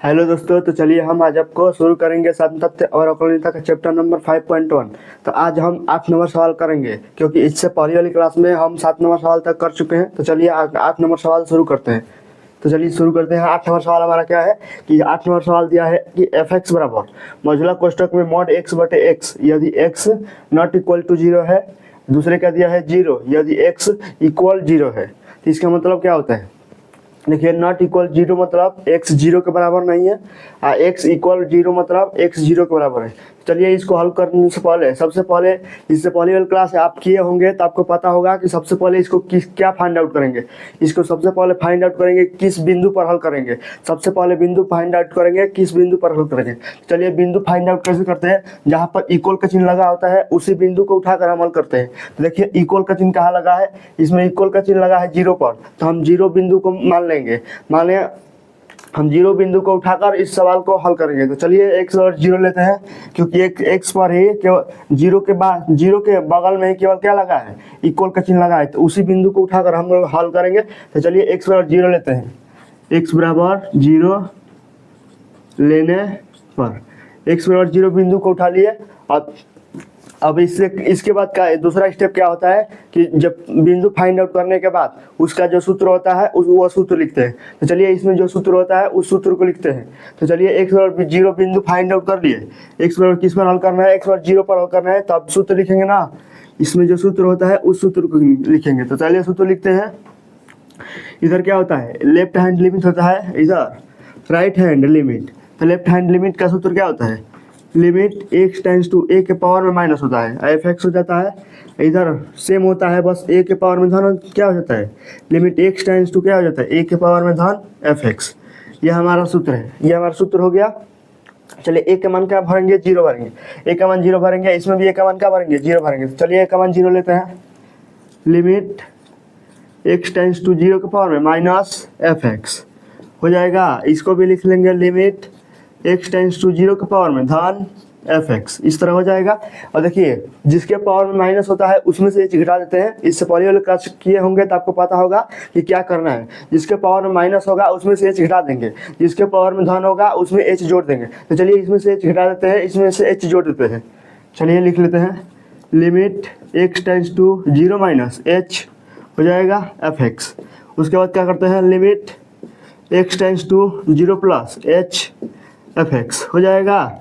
Hello दोस्तों, तो चलिए हम आज आपको शुरू करेंगे संतत्य और अवकलनीयता का चैप्टर नंबर 5.1। तो आज हम 8 नंबर सवाल करेंगे, क्योंकि इससे पहले वाली क्लास में हम 7 नंबर सवाल तक कर चुके हैं। तो चलिए 8 नंबर सवाल शुरू करते हैं। तो चलिए शुरू करते हैं। 8 नंबर सवाल हमारा क्या है कि 8 नंबर सवाल दिया है कि एफ एक्स बराबर मौजूदा कोष्टक में मॉड एक्स बटे एक्स यदि एक्स नॉट इक्वल टू 0 है। दूसरे का दिया है 0 यदि एक्स इक्वल 0 है। तो इसका मतलब क्या होता है, देखिए नॉट इक्वल 0 मतलब x 0 के बराबर नहीं है, x इक्वल 0 मतलब x 0 के बराबर है। चलिए इसको हल करने से पहले सबसे पहले इससे पहले वाली क्लास आप किए होंगे तो आपको पता होगा कि सबसे पहले इसको क्या फाइंड आउट करेंगे। इसको सबसे पहले फाइंड आउट करेंगे किस बिंदु पर हल करेंगे। सबसे पहले बिंदु फाइंड आउट करेंगे किस बिंदु पर हल करेंगे। चलिए बिंदु फाइंड आउट कैसे करते हैं, जहाँ पर इक्वल का चिन्ह लगा होता है उसी बिंदु को उठाकर हम हल करते हैं। तो देखिए इक्वल का चिन्ह कहाँ लगा है, इसमें इक्वल का चिन्ह लगा है 0 पर, तो हम 0 बिंदु को मान लेंगे। माने हम 0 बिंदु को उठाकर इस सवाल को हल करेंगे। तो चलिए x और 0 लेते हैं, क्योंकि एक x पर ही केवल 0 के बाद 0 के बगल में ही केवल क्या लगा है, इक्वल का चिन्ह लगा है। तो उसी बिंदु को उठाकर हम लोग हल करेंगे। तो चलिए x और 0 लेते हैं। x बराबर 0 लेने पर x बराबर 0 बिंदु को उठा लिए। अब इसके बाद का दूसरा स्टेप क्या होता है कि जब बिंदु फाइंड आउट करने के बाद उसका जो सूत्र होता है वो सूत्र लिखते हैं। तो चलिए इसमें जो सूत्र होता है उस सूत्र को लिखते हैं। तो चलिए x बराबर 0 बिंदु फाइंड आउट कर लिए। x बराबर किस पर हल करना है, x बराबर 0 पर हल करना है, तो अब सूत्र लिखेंगे ना। इसमें जो सूत्र होता है उस सूत्र को लिखेंगे। तो चलिए सूत्र लिखते हैं। इधर क्या होता है, लेफ्ट हैंड लिमिट होता है, इधर राइट हैंड लिमिट। तो लेफ्ट हैंड लिमिट का सूत्र क्या होता है, limit x tends to a के पावर में माइनस होता है, एफ एक्स हो जाता है। इधर सेम होता है, बस a के पावर में धन क्या हो जाता है, लिमिट x टेंस टू क्या हो जाता है, a के पावर में धन एफ एक्स। यह हमारा सूत्र है, यह हमारा सूत्र हो गया। चलिए a का मान क्या भरेंगे, 0 भरेंगे। a का मान 0 भरेंगे, इसमें भी a का मान क्या भरेंगे, 0 भरेंगे। तो चलिए a का मान 0 लेते हैं। लिमिट x टेंस टू 0 के पावर में माइनस एफ एक्स हो जाएगा। इसको भी लिख लेंगे, लिमिट x टेंस टू 0 के पावर में धन एफ एक्स, इस तरह हो जाएगा। और देखिए जिसके पावर में माइनस होता है उसमें से h घटा देते हैं। इससे पहले वाले क्लास किए होंगे तो आपको पता होगा कि क्या करना है। जिसके पावर में माइनस होगा उसमें से h घटा देंगे, जिसके पावर में धन होगा उसमें h जोड़ देंगे। तो चलिए इसमें से h घटा देते हैं, इसमें से h जोड़ देते हैं। चलिए लिख लेते हैं, limit x tends to 0 minus h हो जाएगा एफ एक्स। उसके बाद क्या करते हैं, limit x tends to 0 plus h f x हो जाएगा।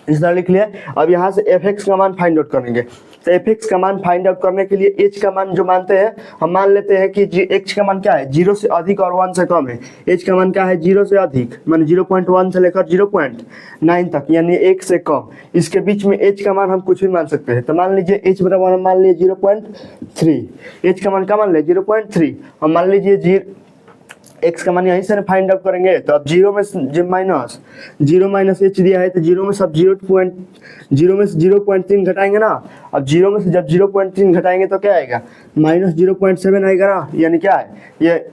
इस तरह लिख लिया। अब यहाँ से एफ एक्स का मान फाइंड आउट करेंगे। तो एफ एक्स का मान फाइंड आउट करने के लिए एच का मान जो मानते हैं, हम मान लेते हैं कि एच का मान क्या है, 0 से अधिक और 1 से कम है। एच का मान क्या है, 0 से अधिक, माने 0.1 से लेकर 0.9 तक, यानी 1 से कम। इसके बीच में एच का मान हम कुछ भी मान सकते हैं। तो मान लीजिए एच बराबर हम मान लीजिए 0.3। एच का मान क्या मान ले, 0.3। हम मान लीजिए x का मान यहीं से फाइंड आउट करेंगे। तो अब 0 में h दिया है, तो 0 में सब 0 में से 0.3 घटाएंगे ना। अब 0 में से जब 0.3 घटाएंगे तो क्या आएगा, -0.7 आएगा ना। यानी क्या है,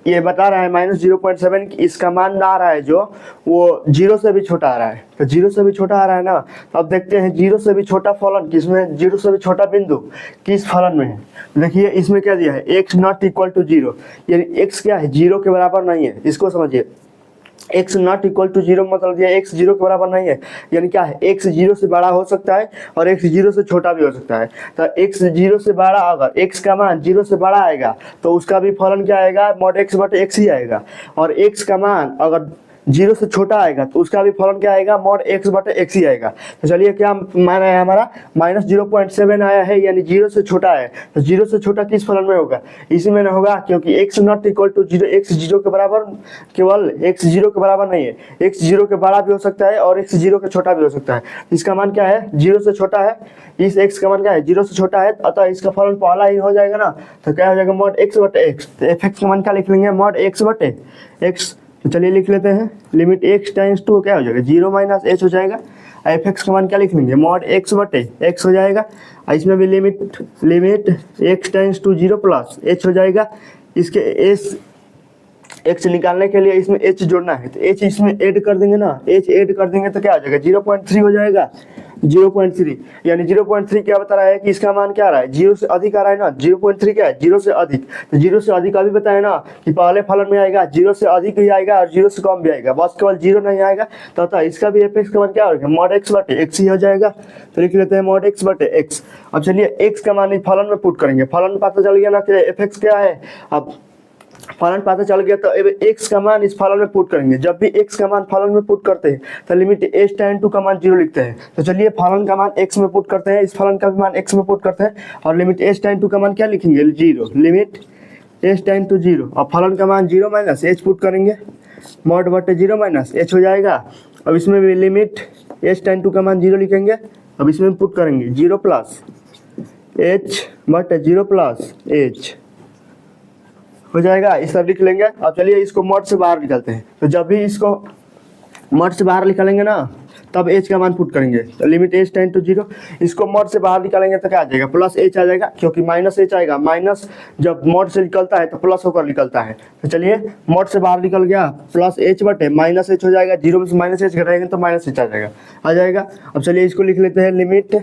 ये बता रहा है -0.7 कि इसका मान आ रहा है जो वो 0 से भी छोटा आ रहा है। तो 0 से भी छोटा आ रहा है ना। तो अब देखते हैं 0 से भी छोटा फलन किसमें, 0 से भी छोटा बिंदु किस फलन में है। देखिए इसमें क्या दिया है, x नॉट इक्वल टू 0, यानी x क्या है, 0 के बराबर नहीं है। इसको समझिए, x नॉट इक्वल टू 0 मतलब दिया x 0 के बराबर नहीं है। यानी क्या है, x 0 से बड़ा हो सकता है और x 0 से छोटा भी हो सकता है। तो x 0 से बड़ा, अगर x का मान 0 से बड़ा आएगा तो उसका भी फलन क्या आएगा, मॉड x बटे x ही आएगा। और x का मान अगर 0 से छोटा आएगा तो उसका भी फलन क्या आएगा, मॉड x बटे x ही आएगा। तो चलिए क्या मान है हमारा, -0.7 आया है, यानी 0 से छोटा है। तो 0 से छोटा किस फलन में होगा, इसी में होगा, क्योंकि x not equal to 0, x 0 के बराबर, केवल x 0 के बराबर नहीं है, x 0 के बड़ा भी हो सकता है और x 0 के छोटा भी हो सकता है। इसका मान क्या है, 0 से छोटा है। इस x का मान क्या है, 0 से छोटा है, अतः इसका फलन पहला ही हो जाएगा ना। तो क्या हो जाएगा, मॉड x बटे x। तो एफ एक्स का मान क्या लिख लेंगे, मॉड x बटे x। तो चलिए लिख लेते हैं, लिमिट x टेंस टू क्या हो जाएगा, 0 माइनस h हो जाएगा। एफ एक्स का मान क्या लिख लेंगे, मॉड x बटे x हो जाएगा। इसमें भी limit x tends to 0 plus h हो जाएगा। इसके x निकालने के लिए इसमें h जोड़ना है, तो h इसमें ऐड कर देंगे ना, h ऐड कर देंगे तो क्या हो जाएगा, 0.3 हो जाएगा। 0.3, यानी 0.3 क्या बता रहा है कि इसका मान क्या आ रहा है, 0 से अधिक आ रहा है ना। 0.3 क्या है, 0 से अधिक। तो 0 से अधिक अभी बताया ना कि पहले फलन में आएगा 0 से अधिक भी आएगा और 0 से कम भी आएगा, बस केवल 0 नहीं आएगा। तो अतः इसका भी fx का मान क्या होगा, मॉड x बटे x ही हो जाएगा। तो लिख लेते हैं मॉड x बटे x। अब चलिए x का मान फलन में पुट करेंगे, फलन में पता चल गया ना कि fx क्या है। अब फलन पता चल गया तो x का मान इस फलन में पुट करेंगे। जब भी x का मान फलन में पुट करते हैं तो लिमिट h tan 2 का मान 0 लिखते हैं। तो चलिए फलन का मान x में पुट करते हैं, इस फलन का भी मान x में पुट करते हैं और लिमिट h tan 2 का मान क्या लिखेंगे, 0, लिमिट h tan 2 0। और फलन का मान 0 माइनस h पुट करेंगे, मॉड बटे 0 माइनस h हो जाएगा। अब इसमें भी लिमिट h tan 2 का मान 0 लिखेंगे। अब इसमें पुट करेंगे 0 प्लस h बटे 0 प्लस h हो जाएगा, इस सब लिख लेंगे। अब चलिए इसको मॉड से बाहर निकालते हैं। तो जब भी इसको मॉड से बाहर निकालेंगे ना तब h का मान पुट करेंगे। तो लिमिट h tan 2 0, इसको मॉड से बाहर निकालेंगे तो क्या आ जाएगा, प्लस h आ जाएगा, क्योंकि माइनस h आएगा। माइनस जब मॉड से निकलता है तो प्लस होकर निकलता है। तो चलिए मॉड से बाहर निकल गया, प्लस h बटे माइनस h हो जाएगा। 0 में से माइनस h घटाएंगे तो माइनस h आ जाएगा। अब चलिए इसको लिख लेते हैं, लिमिट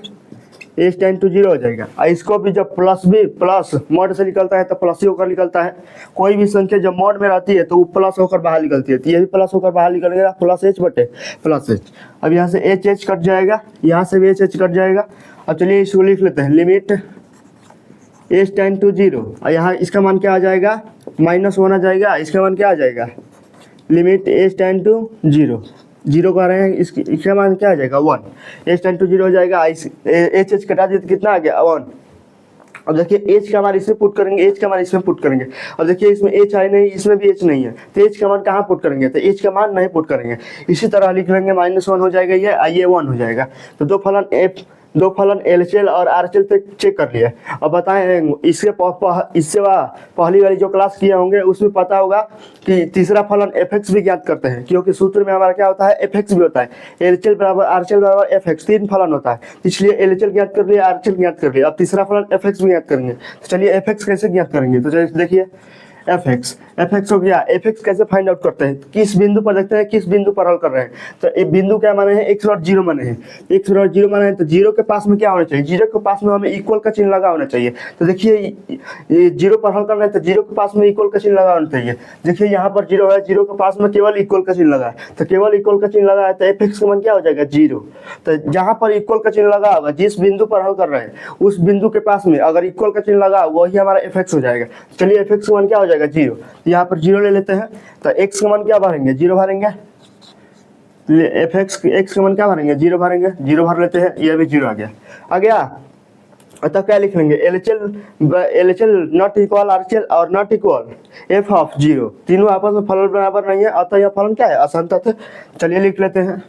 h tan 2 0 हो जाएगा। और इसको भी जब प्लस मॉड से निकलता है तो प्लस ही होकर निकलता है। कोई भी संख्या जब मॉड में रहती है तो वो प्लस होकर बाहर निकलती है, तो ये भी प्लस होकर बाहर निकलेगा, प्लस h बटे प्लस h। अब यहाँ से h कट जाएगा, यहाँ से भी h कट जाएगा। अब चलिए इसको लिख लेते हैं, लिमिट h tan 2 0। और यहाँ इसका मान क्या आ जाएगा, -1 आ जाएगा। इसका मान क्या आ जाएगा, लिमिट h tan 2 0, 0 कर रहे हैं, इसका मान क्या आ जाएगा 1। h tan 2 0 हो जाएगा। h कटा दिए तो कितना आ गया 1। अब देखिए h का मान इसमें पुट करेंगे, h का मान इसमें पुट करेंगे। अब देखिए इसमें h है नहीं, इसमें भी h नहीं है, तो h का मान कहाँ पुट करेंगे, तो h का मान नहीं पुट करेंगे। इसी तरह लिख लेंगे, -1 हो जाएगा ये 1 हो जाएगा। तो दो फलन LHL और RHL पे चेक कर लिया। अब बताएं, इससे पहली वाली जो क्लास किए होंगे उसमें पता होगा कि तीसरा फलन fx भी ज्ञात करते हैं, क्योंकि सूत्र में हमारा क्या होता है, fx भी होता है। LHL बराबर RHL बराबर fx, 3 फलन होता है, इसलिए LHL ज्ञात कर लिया, RHL ज्ञात कर लिया। अब तीसरा फलन fx भी ज्ञात करेंगे। तो चलिए fx कैसे ज्ञात करेंगे, तो चलिए देखिए fx हो गया। fx कैसे फाइंड आउट करते हैं, किस बिंदु पर देखते हैं, किस बिंदु पर हल कर रहे हैं। तो एक बिंदु क्या माने हैं, x और 0 माने हैं, x और 0 माने हैं। तो 0 के पास में क्या होना चाहिए, 0 के पास में हमें इक्वल का चिन्ह लगा होना चाहिए। तो देखिए ये 0 पर हल करना है तो 0 के पास में इक्वल का चिन्ह लगा होना चाहिए। देखिए यहाँ पर 0 है, 0 के पास में केवल इक्वल का चिन्ह लगा है, तो केवल इक्वल का चिन्ह लगा है तो fx का मान क्या हो जाएगा 0। तो जहाँ पर इक्वल का चिन्ह लगा होगा, जिस बिंदु पर हल कर रहे हैं उस बिंदु के पास में अगर इक्वल का चिन्ह लगा वही हमारा fx हो जाएगा। चलिए fx का मान क्या हो जाएगा 0, यहाँ पर 0 ले लेते हैं। तो x का मान क्या भरेंगे, 0 भरेंगे। x का मान क्या भरेंगे, 0 भरेंगे, 0 भर लेते हैं, ये भी 0 आ गया। अतः क्या लिख लेंगे, LHL नॉट इक्वल RHL और नॉट इक्वल f ऑफ 0, तीनों आपस में फलन बराबर नहीं है, अतः यह फलन क्या है, असंतत है। चलिए लिख लेते हैं,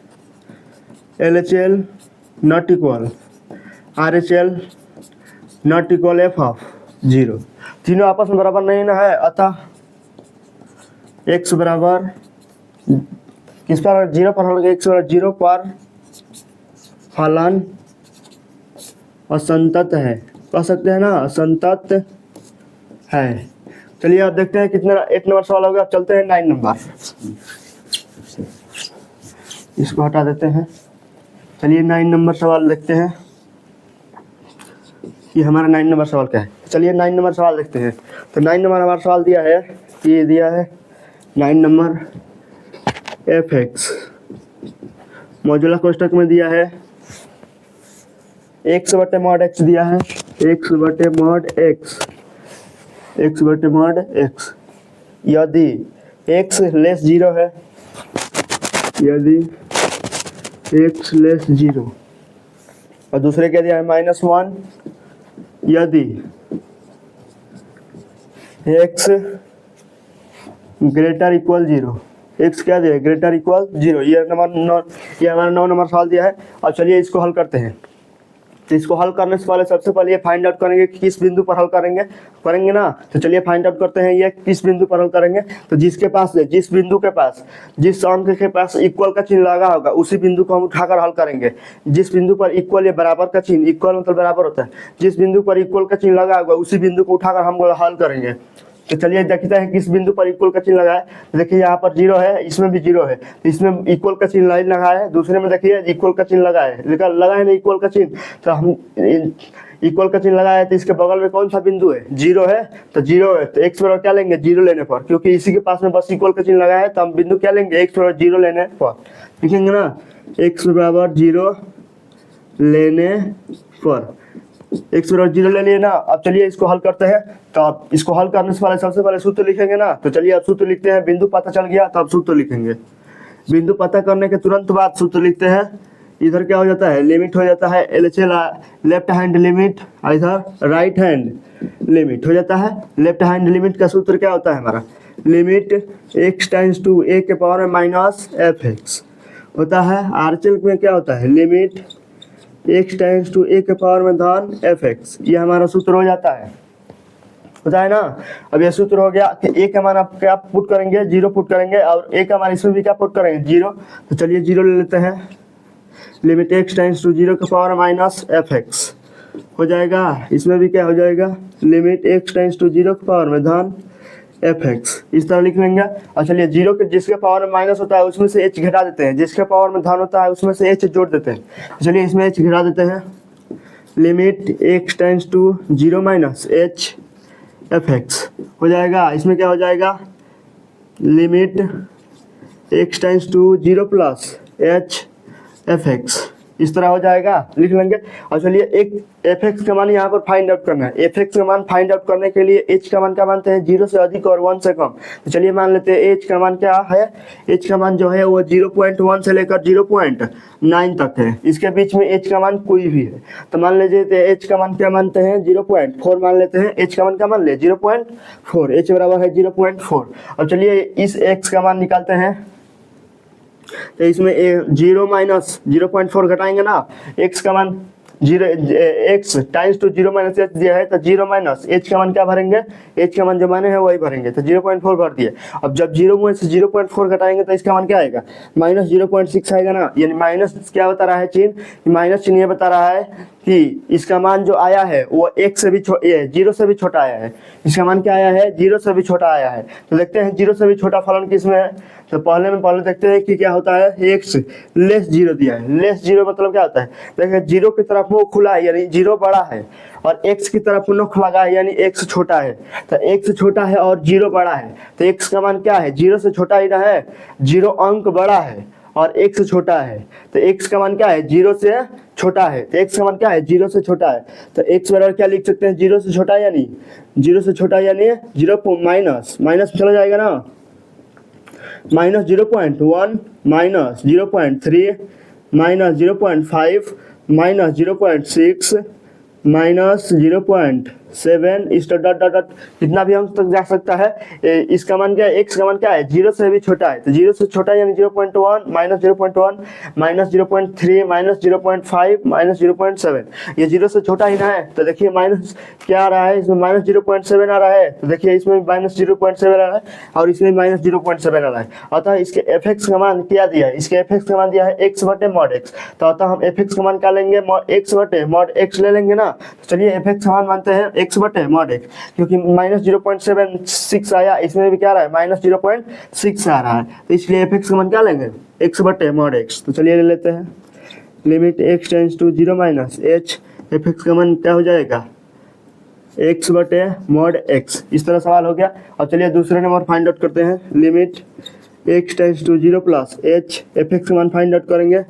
LHL not equal RHL not equal f of 0, तीनों आपस में बराबर नहीं ना है, अतः x बराबर किस पर 0 पर हल, x बराबर 0 पर फलन असंतत है, कह सकते हैं ना, असंतत है। चलिए अब देखते हैं कितना 8 नंबर सवाल हो गया। चलते हैं 9 नंबर, इसको हटा देते हैं। चलिए 9 नंबर सवाल देखते हैं कि हमारा 9 नंबर सवाल क्या है। चलिए 9 नंबर सवाल देखते हैं। तो 9 नंबर हमारा सवाल दिया है, ये दिया है 9 नंबर fx मॉड्यूलस कोष्ठक में दिया है x बटे मॉड x दिया है, x बटे मॉड x, x बटे मॉड x। यदि x लेस 0 है, यदि x लेस 0, और दूसरे क्या दिया है -1, यदि x ग्रेटर इक्वल 0, x क्या दिया है, ग्रेटर इक्वल 0। ये हमारा 9 नंबर सवाल दिया है। अब चलिए इसको हल करते हैं। तो इसको हल करने से पहले सबसे पहले ये फाइंड आउट करेंगे कि किस बिंदु पर हल करेंगे ना। तो चलिए फाइंड आउट करते हैं ये किस बिंदु पर हल करेंगे। तो जिस बिंदु के पास, जिस अंक के पास इक्वल का चिन्ह लगा होगा उसी बिंदु को हम उठाकर हल करेंगे। जिस बिंदु पर इक्वल या बराबर का चिन्ह, इक्वल मतलब बराबर होता है, जिस बिंदु पर इक्वल का चिन्ह लगा होगा उसी बिंदु को उठाकर हम हल करेंगे। तो चलिए देखते हैं किस बिंदु पर इक्वल का चिन्ह लगाए। तो देखिए यहाँ पर 0 है, इसमें भी 0 है, तो इसमें इक्वल का चिन्ह नहीं लगाए, दूसरे में देखिए इक्वल का चिन्ह लगाए, लगाए नहीं इक्वल का चिन्ह, तो हम इक्वल का चिन्ह लगाया तो इसके बगल में कौन सा बिंदु है, 0 है, तो 0 है तो x बराबर क्या लेंगे, 0 लेने पर, क्योंकि इसी के पास में बस इक्वल का चिन्ह लगाया है तो हम बिंदु क्या लेंगे, x बराबर 0 लेने पर लिखेंगे ना, x बराबर 0 लेने पर, x बराबर 0 ले लिए ना। अब चलिए इसको हल करते हैं। तो आप इसको हल करने से पहले सबसे पहले सूत्र लिखेंगे ना, तो चलिए अब सूत्र लिखते हैं। बिंदु पता चल गया तो अब सूत्र लिखेंगे। बिंदु पता करने के तुरंत बाद सूत्र लिखते हैं। इधर क्या हो जाता है, लिमिट हो जाता है LHL लेफ्ट हैंड लिमिट, इधर राइट हैंड लिमिट हो जाता है। लेफ्ट हैंड लिमिट का सूत्र क्या होता है हमारा, limit x times to a के पावर में माइनस fx होता है। RHL में क्या होता है, limit x times to a के पावर में धन fx, ये हमारा सूत्र हो जाता है, होता है ना। अब ये सूत्र हो गया कि a का मान आप क्या पुट करेंगे, 0 पुट करेंगे, और a का मान इसमें भी क्या पुट करेंगे, 0। तो चलिए 0 ले लेते हैं। लिमिट x टाइम्स टू 0 के पावर माइनस fx हो जाएगा। इसमें भी क्या हो जाएगा, लिमिट x टाइम्स टू 0 के पावर में धन fx, इस तरह लिख लेंगे। और चलिए 0 के जिसके पावर में माइनस होता है उसमें से h घटा देते हैं, जिसके पावर में धन होता है उसमें से h जोड़ देते हैं। चलिए इसमें h घटा देते हैं। Limit x times to 0 minus h fx हो जाएगा। इसमें क्या हो जाएगा, limit x times to 0 plus h fx, इस तरह हो जाएगा, लिख लेंगे। और चलिए एक fx का मान यहाँ पर फाइंड आउट करना है। fx का मान फाइंड आउट करने के लिए h का मान क्या मानते हैं, 0 से अधिक और 1 से कम। तो चलिए मान लेते हैं h का मान क्या है, h का मान जो है वो 0.1 से लेकर 0.9 तक है। इसके बीच में h का मान कोई भी है। तो मान लीजिए h का मान क्या मानते हैं, 0.4 मान लेते हैं। h का मान क्या मान ले, 0.4, h बराबर है 0.4। और चलिए इस x का मान निकालते हैं। तो इसमें 0 माइनस 0.4 घटाएंगे ना, x का मान 0 x times to 0 minus h दिया है, तो 0 माइनस h का मान क्या भरेंगे, h का मान जो माने है वही भरेंगे, तो 0.4 भर दिए। अब जब 0 में से 0.4 घटाएंगे तो इसका मान क्या आएगा, माइनस 0.6 आएगा ना। यानी माइनस क्या बता रहा है चिन्ह, माइनस चिन्ह ये बता रहा है कि इसका मान जो आया है वो 1 से भी 0 से भी छोटा आया है। इसका मान क्या आया है, 0 से भी छोटा आया है। तो देखते हैं 0 से भी छोटा फलन किस में है। तो पहले देखते हैं कि क्या होता है, x लेस 0 दिया है। लेस 0 मतलब क्या होता है, देखिए 0 की तरफ मुंह खुला है यानी 0 बड़ा है, और x की तरफ नोक लगा है यानी x छोटा है। तो x छोटा है और 0 बड़ा है, तो x का मान क्या है, 0 से छोटा ही ना है, 0 अंक बड़ा है और x छोटा है। तो x का मान क्या है, 0 से छोटा है। तो x का मान क्या है, 0 से छोटा है। तो x बराबर क्या लिख सकते हैं, 0 से छोटा यानी 0 से छोटा यानी 0 माइनस माइनस चला जाएगा ना, minus 0.1 minus 0.3 minus 0.5 minus 0.6 minus 0.7 इस डॉट डॉट डॉट कितना भी अंक तक जा सकता है। इसका मान क्या है, x का मान क्या है, 0 से भी छोटा है। तो 0 से छोटा यानी 0.1 माइनस 0.1 माइनस 0.3 माइनस 0.5 माइनस 0.7, ये 0 से छोटा ही ना है। तो देखिए माइनस क्या आ रहा है, इसमें माइनस 0.7 आ रहा है। तो देखिए इसमें माइनस 0.7 आ रहा है और इसमें माइनस 0.7 आ रहा है। अतः इसके fx का मान क्या दिया है, इसके fx का मान दिया है x बटे मॉड x। तो अतः हम fx का मान क्या लेंगे, x बटे मॉड x ले लेंगे ना। तो चलिए fx का मान मानते हैं x बटे मॉड x, क्योंकि माइनस 0.76 आया, इसमें भी क्या आ रहा है, माइनस 0.6 आ रहा है। तो इसलिए fx का मान क्या लेंगे, x बटे मॉड x। तो चलिए ले लेते हैं। Limit x tends to 0 minus h, fx का मान क्या हो जाएगा, x बटे मॉड x। इस तरह सवाल हो गया। और चलिए दूसरे नंबर फाइंड आउट करते हैं। Limit x tends to 0 plus h, fx का मान फाइंड आउट करेंगे।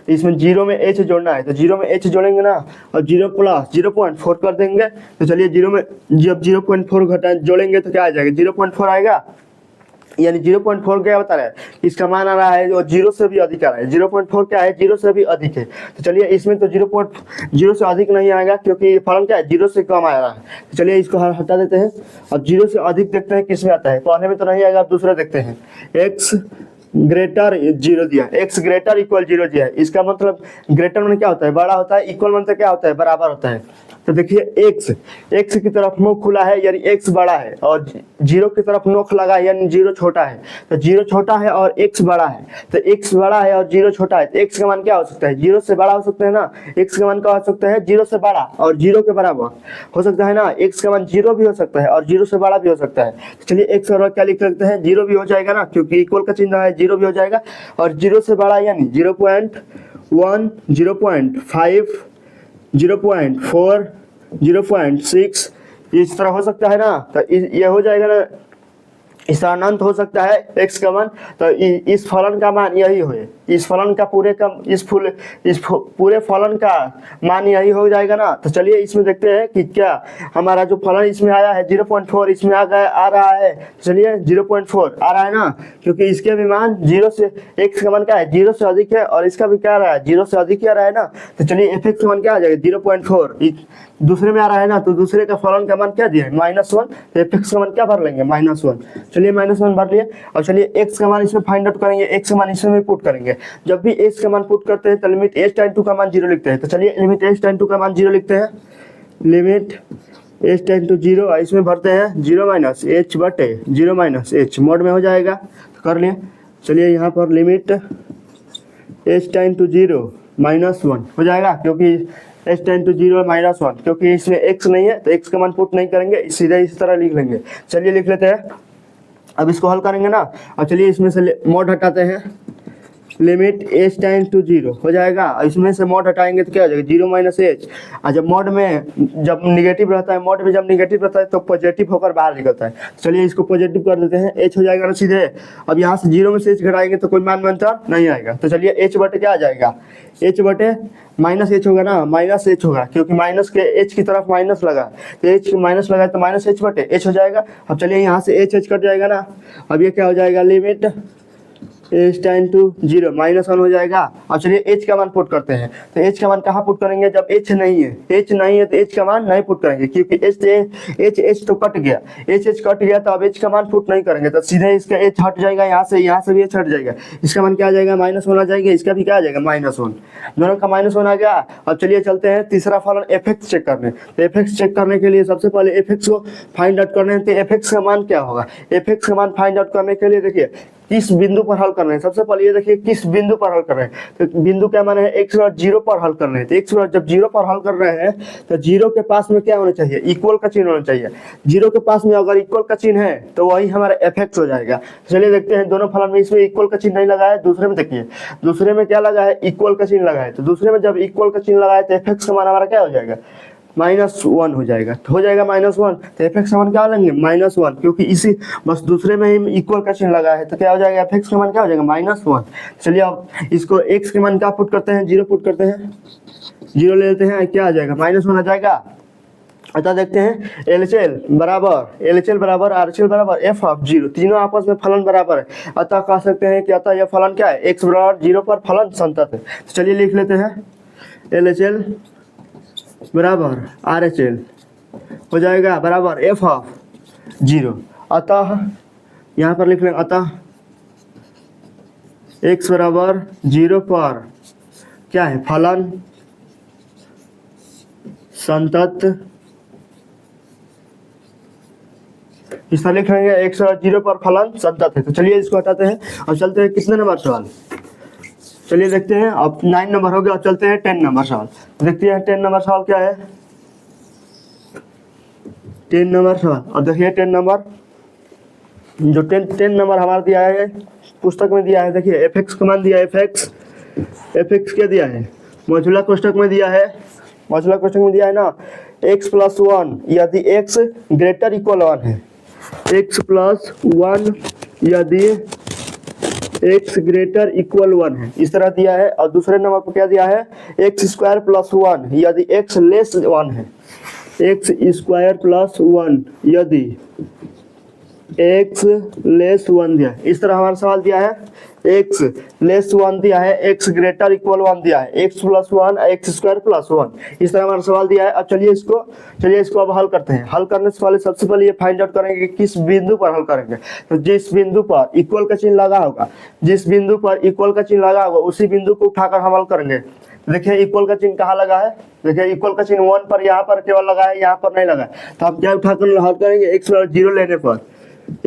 तो इसमें 0 में h जोड़ना है, तो 0 में h जोड़ेंगे ना, और 0 प्लस 0.4 कर देंगे। तो चलिए 0 में जब 0.4 घटा जोड़ेंगे तो क्या आ जाएगा, 0.4 आएगा। यानी 0.4 क्या बता रहा है, इसका मान आ रहा है जो 0 से भी अधिक आ रहा है। 0.4 क्या है, 0 से भी अधिक है। तो चलिए इसमें तो 0 से अधिक नहीं आएगा, क्योंकि फलन क्या है, 0 से कम आ रहा है। तो चलिए इसको हटा देते हैं और 0 से अधिक देखते हैं किस में आता है। पहले में तो नहीं आएगा, अब दूसरा देखते हैं। x ग्रेटर 0 दिया, x ग्रेटर इक्वल 0 दिया है। इसका मतलब ग्रेटर में क्या होता है, बड़ा होता है, इक्वल मतलब क्या होता है, बराबर होता है। तो देखिए एक्स एक्स की तरफ मुख खुला है यानी एक्स बड़ा है, और जीरो की तरफ नोक लगा है यानी जीरो छोटा है। तो जीरो छोटा है और एक्स बड़ा है, तो एक्स बड़ा है और जीरो छोटा है, तो एक्स का मान क्या हो सकता है, जीरो से बड़ा हो सकता है ना। एक्स का मान क्या हो सकता है, जीरो से बड़ा और जीरो के बराबर हो सकता है ना। एक्स का मान जीरो भी हो सकता है और जीरो से बड़ा भी हो सकता है। तो चलिए एक्स और क्या लिख सकते हैं, जीरो भी हो जाएगा ना, क्योंकि इक्वल का चिन्ह है, जीरो भी हो जाएगा। और जीरो से बड़ा यानी 0.1 0.5 0.4 0.6 इस तरह हो सकता है ना। तो ये हो जाएगा ना, इस अनंत हो सकता है x का मान। तो इस फलन का मान यही हो, इस फलन का पूरे फलन का मान यही हो जाएगा ना। तो चलिए इसमें देखते हैं कि क्या हमारा जो फलन इसमें आया है 0.4 इसमें आ रहा है। चलिए 0.4 आ रहा है ना, क्योंकि इसके भी मान जीरो से, x का मान क्या है, जीरो से अधिक है, और इसका भी क्या आ रहा है, जीरो से अधिक ही आ रहा है ना। तो चलिए fx का मान क्या आ जाएगा 0.4, दूसरे में आ रहा है ना, तो दूसरे का फलन का मान क्या दिया है -1, तो fx का मान क्या भर लेंगे -1। चलिए -1 भर लिए, और चलिए x का मान इसमें फाइंड आउट करेंगे, x का मान इसमें पुट करेंगे। जब भी x का मान पुट करते हैं तो लिमिट h टाइम 2 का मान 0 लिखते हैं। तो चलिए लिमिट h टाइम 2 का मान 0 लिखते हैं, लिमिट h टाइम 2 0, इसमें भरते हैं 0 - h बटे 0 - h मोड में हो जाएगा। तो कर लिए, चलिए यहाँ पर लिमिट h टाइम 2 0 -1 हो जाएगा, क्योंकि h टाइम 2 0 -1, क्योंकि इसमें x नहीं है तो x का मान पुट नहीं करेंगे, सीधे इस तरह लिख लेंगे। चलिए लिख लेते हैं, अब इसको हल करेंगे ना। अब चलिए इसमें से मोड हटाते हैं, लिमिट h टाइम 2 0 हो जाएगा, इसमें से मोड हटाएंगे तो क्या हो जाएगा 0 - h। और जब मोड में जब निगेटिव रहता है, मोड में जब निगेटिव रहता है तो पॉजिटिव होकर बाहर निकलता है। चलिए इसको पॉजिटिव कर देते हैं, h हो जाएगा ना सीधे। अब यहाँ से 0 में से h घटाएंगे तो कोई मान बनता नहीं आएगा। तो चलिए h बटे क्या आ जाएगा, h बटे -h होगा ना, -h होगा, क्योंकि माइनस के h की तरफ माइनस लगा, तो h माइनस लगा तो -h बटे h हो जाएगा। अब चलिए यहाँ से h कट जाएगा ना। अब ये क्या हो जाएगा, लिमिट h टाइम 2 0 -1 हो जाएगा। अब चलिए h का मान पुट करते हैं, तो h का मान कहाँ पुट करेंगे, जब h नहीं है, h नहीं है तो h का मान नहीं पुट करेंगे, क्योंकि h तो कट गया, h कट गया तो अब h का मान पुट नहीं करेंगे, तो सीधे इसका h हट जाएगा, यहाँ से भी h हट जाएगा, इसका मान क्या आ जाएगा -1 आ जाएगा, इसका भी क्या आ जाएगा -1, दोनों का -1 आ गया। अब चलिए चलते हैं तीसरा फलन fx चेक करने। तो fx चेक करने के लिए सबसे पहले fx को फाइंड आउट करने हैं, तो fx का मान क्या होगा, fx का मान फाइंड आउट करने के लिए देखिए किस बिंदु पर हल कर रहे हैं। सबसे पहले ये देखिए किस बिंदु पर हल कर रहे हैं, तो बिंदु क्या माने है, x बराबर 0 पर हल कर रहे हैं। तो x बराबर जब 0 पर हल कर रहे हैं तो 0 के पास में क्या होना चाहिए, इक्वल का चिन्ह होना चाहिए। 0 के पास में अगर इक्वल का चिन्ह है तो वही हमारा fx हो जाएगा। चलिए देखते हैं दोनों फलन में, इसमें इक्वल का चिन्ह नहीं लगा है, दूसरे में देखिए, दूसरे में क्या लगा है, इक्वल का चिन्ह लगा है। तो दूसरे में जब इक्वल का चिन्ह लगा है तो fx का मान हमारा क्या हो जाएगा, -1 हो जाएगा। तो हो जाएगा -1, तो fx का मान क्या लेंगे -1, क्योंकि इसी बस दूसरे में ही इक्वल का चिन्ह लगा है, तो क्या हो जाएगा fx का मान क्या हो जाएगा -1। चलिए अब इसको x के मान क्या पुट करते हैं, 0 पुट करते हैं, 0 ले लेते हैं, क्या आ जाएगा -1 आ जाएगा। अतः देखते हैं LHL बराबर RHL बराबर f ऑफ 0, तीनों आपस में फलन बराबर है। अतः कह सकते हैं कि अतः यह फलन क्या है, x बराबर 0 पर फलन संतत है। तो चलिए लिख लेते हैं LHL बराबर RHL हो जाएगा बराबर f ऑफ 0। अतः यहाँ पर लिख लें, अतः x बराबर 0 पर क्या है, फलन संतत। इस तरह लिख लेंगे x बराबर 0 पर फलन संतत है। तो चलिए इसको हटाते हैं और चलते हैं कितने नंबर सवाल, चलिए देखते हैं। अब 9 नंबर हो गया और चलते हैं 10 नंबर सवाल। देखते हैं 10 नंबर सवाल क्या है, 10 नंबर सवाल। और देखिए 10 नंबर जो 10 नंबर हमारा दिया है पुस्तक में दिया है, देखिए fx का मान दिया है, fx क्या दिया है, मौजूदा कोष्ठक में दिया है, मौजूदा कोष्ठक में दिया है ना, x + 1 यदि x ग्रेटर इक्वल 1 है, x + 1 यदि x ग्रेटर इक्वल 1 है, इस तरह दिया है। और दूसरे नंबर पर क्या दिया है, x² + 1 यदि x लेस 1 है, x² + 1 यदि x लेस 1 दिया है। इस तरह हमारा सवाल दिया है, x लेस 1 दिया है, x ग्रेटर इक्वल 1 दिया है, x + 1 x² + 1, इस तरह हमारा सवाल दिया है। अब चलिए इसको अब हल करते हैं। हल करने से पहले सबसे पहले ये फाइंड आउट करेंगे कि किस बिंदु पर हल करेंगे। तो जिस बिंदु पर इक्वल का चिन्ह लगा होगा, जिस बिंदु पर इक्वल का चिन्ह लगा होगा उसी बिंदु को उठाकर हम हल करेंगे। देखिए इक्वल का चिन्ह कहाँ लगा है, देखिए इक्वल का चिन्ह 1 पर यहाँ पर केवल लगा है, यहाँ पर नहीं लगा है। तो आप क्या उठाकर हल करेंगे, x बराबर 0 लेने पर,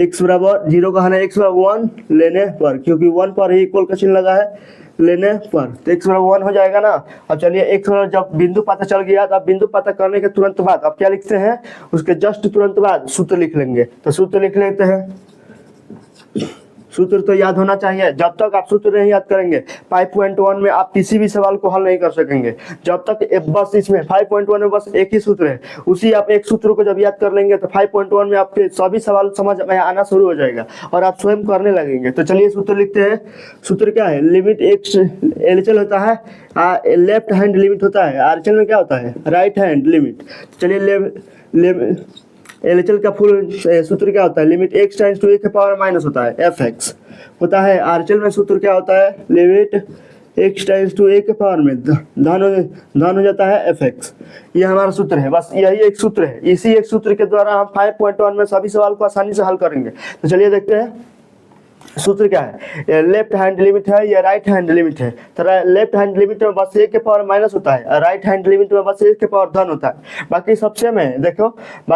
x बराबर 0 कहा ना, x बराबर 1 लेने पर, क्योंकि 1 पर ही इक्वल का चिन्ह लगा है लेने पर, तो x बराबर 1 हो जाएगा ना। अब चलिए x बराबर जब बिंदु पता चल गया तो आप बिंदु पता करने के तुरंत बाद आप क्या लिखते हैं, उसके जस्ट तुरंत बाद सूत्र लिख लेंगे। तो सूत्र लिख लेते हैं, सूत्र तो याद होना चाहिए। जब तक आप सूत्र नहीं याद करेंगे 5.1 में आप किसी भी सवाल को हल नहीं कर सकेंगे। जब तक बस इसमें 5.1 में बस एक ही सूत्र है, उसी आप एक सूत्र को जब याद कर लेंगे तो 5.1 में आपके सभी सवाल समझ में आना शुरू हो जाएगा और आप स्वयं करने लगेंगे। तो चलिए सूत्र लिखते हैं। सूत्र क्या है, लिमिट एक्स एलएचएल होता है, लेफ्ट हैंड लिमिट होता है, आरएचएल में क्या होता है, राइट हैंड लिमिट। चलिए एलएचएल का फुल सूत्र क्या होता है, limit x times to a के पावर माइनस होता है fx होता है। आरएचएल में सूत्र क्या होता है, limit x times to a के पावर में धन हो जाता है fx। ये हमारा सूत्र है, बस यही एक सूत्र है। इसी एक सूत्र के द्वारा हम 5.1 में सभी सवाल को आसानी से हल करेंगे। तो चलिए देखते हैं सूत्र क्या है। ये लेफ्ट हैंड लिमिट है, ये राइट हैंड लिमिट है। तो लेफ्ट हैंड लिमिट में बस a के पावर माइनस होता है, राइट हैंड लिमिट में बस a के पावर धन होता है। बाकी सब सेम है। देखो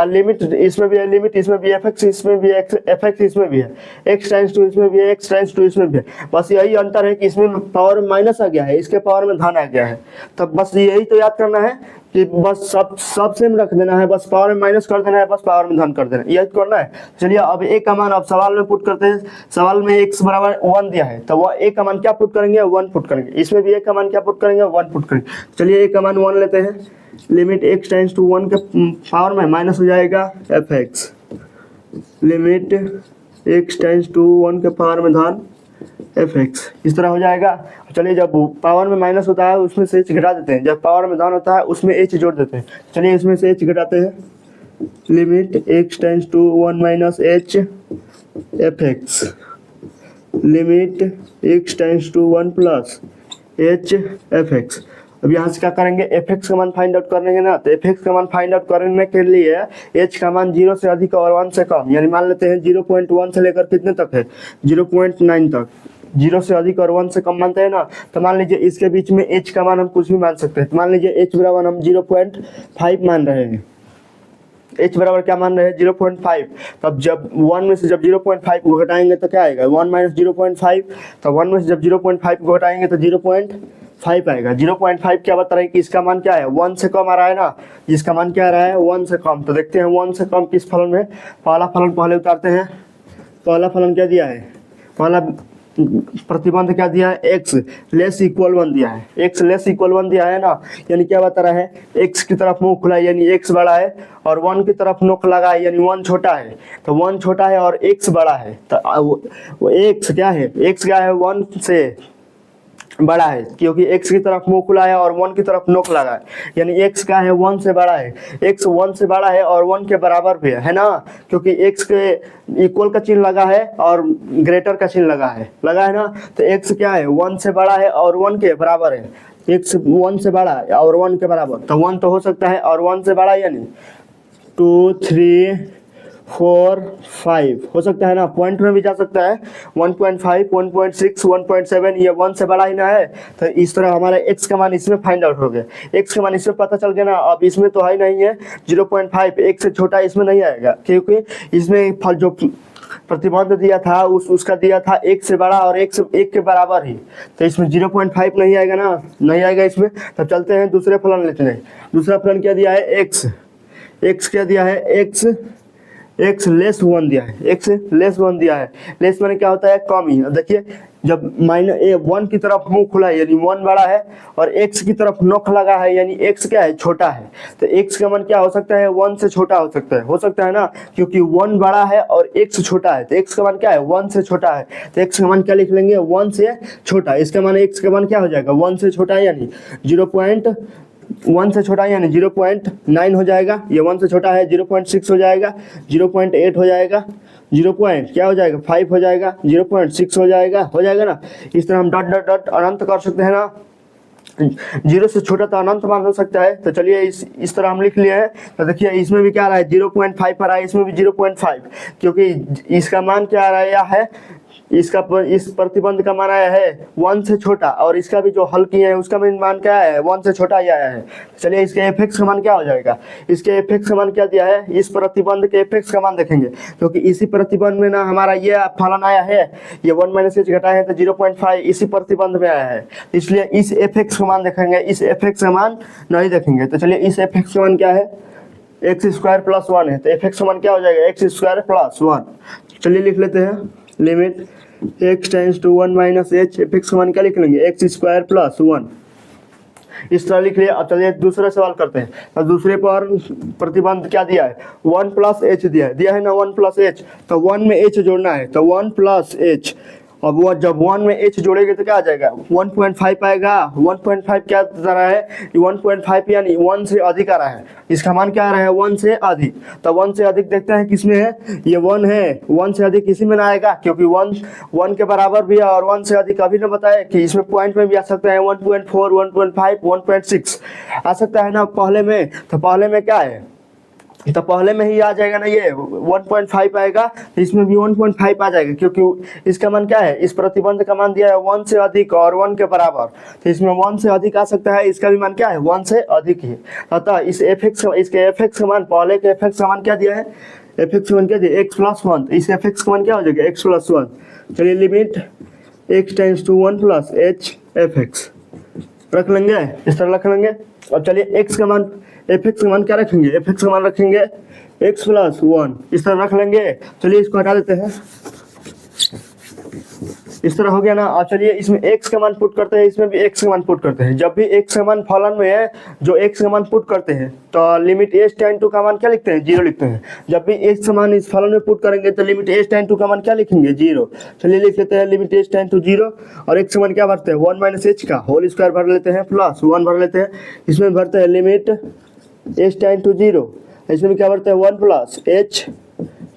लिमिट इसमें भी है, लिमिट इसमें भी fx इसमें भी है, fx इसमें भी है, x टाइम्स टू इसमें भी है, x टाइम्स टू इसमें भी है। बस यही अंतर है कि इसमें पावर माइनस आ गया है, इसके पावर में धन आ गया है। तब बस यही तो याद करना है कि बस सब सेम रख देना है, बस पावर में माइनस कर देना है, बस पावर में धन कर देना है, यही करना है। चलिए अब a का मान अब सवाल में पुट करते हैं। सवाल में x बराबर 1 दिया है, तो वह a का मान क्या पुट करेंगे, 1 पुट करेंगे। इसमें भी a का मान क्या पुट करेंगे, 1 पुट करेंगे। चलिए a का मान 1 लेते हैं। लिमिट x टाइम्स टू 1 के पावर में माइनस हो जाएगा fx, limit x times to 1 के पावर में धन fx, इस तरह हो जाएगा। चलिए जब पावर में माइनस होता है उसमें से h घटा देते हैं, जब पावर में धन होता है उसमें h जोड़ देते हैं। चलिए इसमें से h घटाते हैं, limit x times to 1 minus h fx, limit x times to 1 plus h fx। अब यहाँ से क्या करेंगे, fx का मान फाइंड आउट करेंगे ना। तो fx का मान फाइंड आउट करने के लिए h का मान 0 से अधिक और 1 से कम, यानी मान लेते हैं 0.1 से लेकर कितने तक है, 0.9 तक। 0 से अधिक और 1 से कम मानते हैं ना, तो मान लीजिए इसके बीच में h का मान हम कुछ भी मान सकते हैं। तो मान लीजिए h बराबर हम 0.5 मान रहे हैं, h बराबर क्या मान रहे हैं, 0.5। तब जब 1 में से जब 0.5 को घटाएंगे तो क्या आएगा, 1 माइनस 0.5। तो 1 में से जब 0.5 को घटाएंगे तो 0.5 आएगा। 0.5 क्या बता रहे हैं कि इसका मान क्या है, 1 से कम आ रहा है ना, जिसका मान क्या आ रहा है, 1 से कम। तो देखते हैं 1 से कम किस फलन में। पहला फलन पहले उतारते हैं। पहला फलन क्या दिया है, पहला प्रतिबंध क्या दिया है, x लेस इक्वल 1 दिया है, x लेस इक्वल 1 दिया है ना, यानी क्या बता रहा है, x की तरफ मुंह खुला है यानी x बड़ा है, और 1 की तरफ नोक लगा है यानी 1 छोटा है। तो 1 छोटा है और x बड़ा है, तो वो x क्या है, x क्या है, 1 से बड़ा है, क्योंकि x की तरफ मुंह खुला है और 1 की तरफ नोक लगा है, यानी x क्या है, 1 से बड़ा है। x 1 से बड़ा है और 1 के बराबर भी है ना, क्योंकि x के इक्वल का चिन्ह लगा है और ग्रेटर का चिन्ह लगा है ना। तो x क्या है, 1 से बड़ा है और 1 के बराबर है। x 1 से बड़ा है और 1 के बराबर, तो 1 तो हो सकता है और 1 से बड़ा यानी 2 3 4 5 हो सकता है ना, पॉइंट में भी जा सकता है, 1.5 1.6 1.7, ये 1 से बड़ा ही ना है। तो इस तरह हमारा x का मान इसमें फाइंड आउट हो गया, x का मान इसमें पता चल गया ना। अब इसमें तो है ही नहीं है 0.5, x से छोटा इसमें नहीं आएगा, क्योंकि इसमें फल जो प्रतिबंध दिया था उसका दिया था 1 से बड़ा और 1 के बराबर ही, तो इसमें 0.5 नहीं आएगा ना, नहीं आएगा इसमें। तो चलते हैं दूसरे फलन लेते हैं। दूसरा फलन क्या दिया है, x क्या दिया है, x लेस 1 दिया है, x लेस 1 दिया है। लेस माने क्या होता है, कम ही। देखिए जब -1 की तरफ मुंह खुला है यानी 1 बड़ा है, और x की तरफ नोक लगा है यानी x क्या है, छोटा है। तो x का मान क्या हो सकता है, 1 से छोटा हो सकता है ना, क्योंकि 1 बड़ा है और x छोटा है। तो x का मान क्या है, 1 से छोटा है। तो x का मान क्या लिख लेंगे, 1 से छोटा। इसका मान x का मान क्या हो जाएगा, 1 से छोटा यानी 0.1 से छोटा यानी 0.9 हो जाएगा। ये 1 से छोटा है, 0.6 हो जाएगा, 0.8 हो जाएगा, 0. क्या हो जाएगा, 5 हो जाएगा, 0.6 हो जाएगा ना। इस तरह हम डॉट डॉट डॉट अनंत कर सकते हैं ना, 0 से छोटा तो अनंत मान हो सकता है। तो चलिए इस तरह हम लिख लिए हैं। तो देखिए इसमें भी क्या आ रहा है, 0.5 आ रहा है, इसमें भी 0.5, क्योंकि इसका मान क्या आ रहा है इस प्रतिबंध का मान आया है 1 से छोटा, और इसका भी जो हल किया है उसका भी मान क्या है 1 से छोटा ही आया है। चलिए इसके एफ(x) का मान क्या हो जाएगा, इसके एफ(x) का मान क्या दिया है, इस प्रतिबंध के एफ(x) का मान देखेंगे, क्योंकि इसी प्रतिबंध में ना हमारा ये फलन आया है, ये 1 - h घटाया है तो 0.5 इसी प्रतिबंध में आया है, इसलिए इस एफ(x) का मान देखेंगे, इस एफ(x) का मान नहीं देखेंगे। तो चलिए इस एफ(x) का मान क्या है, x² + 1 है, तो एफ(x) का मान क्या हो जाएगा x² + 1। चलिए लिख लेते हैं, limit x tends to 1 - h, f) का मान क्या लिख लेंगे x² + 1, इस तरह लिख लिया। अब चलिए दूसरा सवाल करते हैं। तो दूसरे पर प्रतिबंध क्या दिया है 1 + h दिया है ना, 1 + h, तो 1 में h जोड़ना है, तो 1 + h। अब वो जब 1 में h जोड़ेंगे तो क्या आ जाएगा 1.5 आएगा, 1.5 क्या आ रहा है 1.5 यानी 1 से अधिक आ रहा है, इसका मान क्या आ रहा है 1 से अधिक। तो 1 से अधिक देखते हैं किसमें है, ये 1 है, 1 से अधिक इसी में ना आएगा, क्योंकि 1 के बराबर भी है और 1 से अधिक अभी ना बताए कि इसमें पॉइंट में भी आ सकता है 1.4 1.5 1.6 आ सकता है ना पहले में, तो पहले में क्या है, तो पहले में ही आ जाएगा ना, ये 1.5 आएगा, तो इसमें भी 1.5 आ जाएगा, क्योंकि इसका मान क्या है, इस प्रतिबंध का मान दिया है 1 से अधिक और 1 के बराबर, तो इसमें 1 से अधिक आ सकता है, इसका भी मान क्या है 1 से अधिक ही। अतः इस इसके एफ(x) का मान, पहले के एफ(x) का मान क्या दिया है, एफ(x) का मान क्या दिया x + 1, इस एफ(x) का मान क्या हो जाएगा x + 1। चलिए limit x tends to 1 + h f) रख लेंगे, इस तरह रख लेंगे। अब चलिए x का मान, एफ(x) का मान क्या रखेंगे, एफ(x) का मान रखेंगे x + 1, इस तरह रख लेंगे। चलिए इसको हटा देते हैं, इस तरह हो गया ना। अब चलिए इसमें x का मान पुट करते हैं, इसमें भी x का मान पुट करते हैं। जब भी x का मान फलन में है, जो x का मान पुट करते हैं, तो लिमिट h tan 2 का मान क्या लिखते हैं 0 लिखते हैं। जब भी x का मान इस फलन में पुट करेंगे तो लिमिट h tan 2 का मान क्या लिखेंगे 0। चलिए लिख लेते हैं लिमिट h tan 2 0, और x का मान क्या भरते हैं 1 - h का होल स्क्वायर भर लेते हैं प्लस 1 भर लेते हैं, इसमें भरते हैं लिमिट h tan 2 0, इसमें क्या भरते हैं 1 + h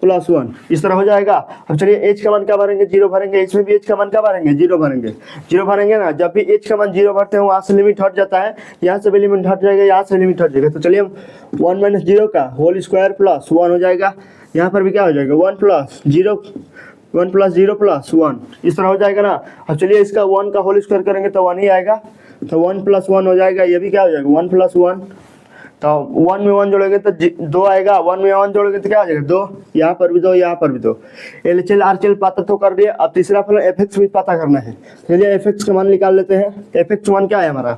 + 1, इस तरह हो जाएगा। अब चलिए h का मान क्या भरेंगे 0 भरेंगे, इसमें भी h का मान क्या भरेंगे 0 भरेंगे, 0 भरेंगे ना। जब भी h का मान 0 भरते हैं वहाँ से लिमिट हट जाता है, यहाँ से भी लिमिट हट जाएगा, यहाँ से लिमिट हट जाएगा। तो चलिए हम 1 - 0 का होल स्क्वायर प्लस 1 हो जाएगा, यहाँ पर भी क्या हो जाएगा 1 + 0 + 1, इस तरह हो जाएगा ना। अब चलिए इसका 1 का होल स्क्वायर करेंगे तो 1 ही आएगा, तो 1 + 1 हो जाएगा, ये भी क्या हो जाएगा 1 + 1, तो 1 में 1 जोड़ेंगे तो 2 आएगा, 1 में 1 जोड़ेंगे तो क्या आ जाएगा 2, यहाँ पर भी 2 यहाँ पर भी 2। LHL RHL पता तो कर दिए, अब तीसरा फलन एफ(x) भी पता करना है। चलिए एफ(x) का मान निकाल लेते हैं। एफ(x) का मान क्या है हमारा,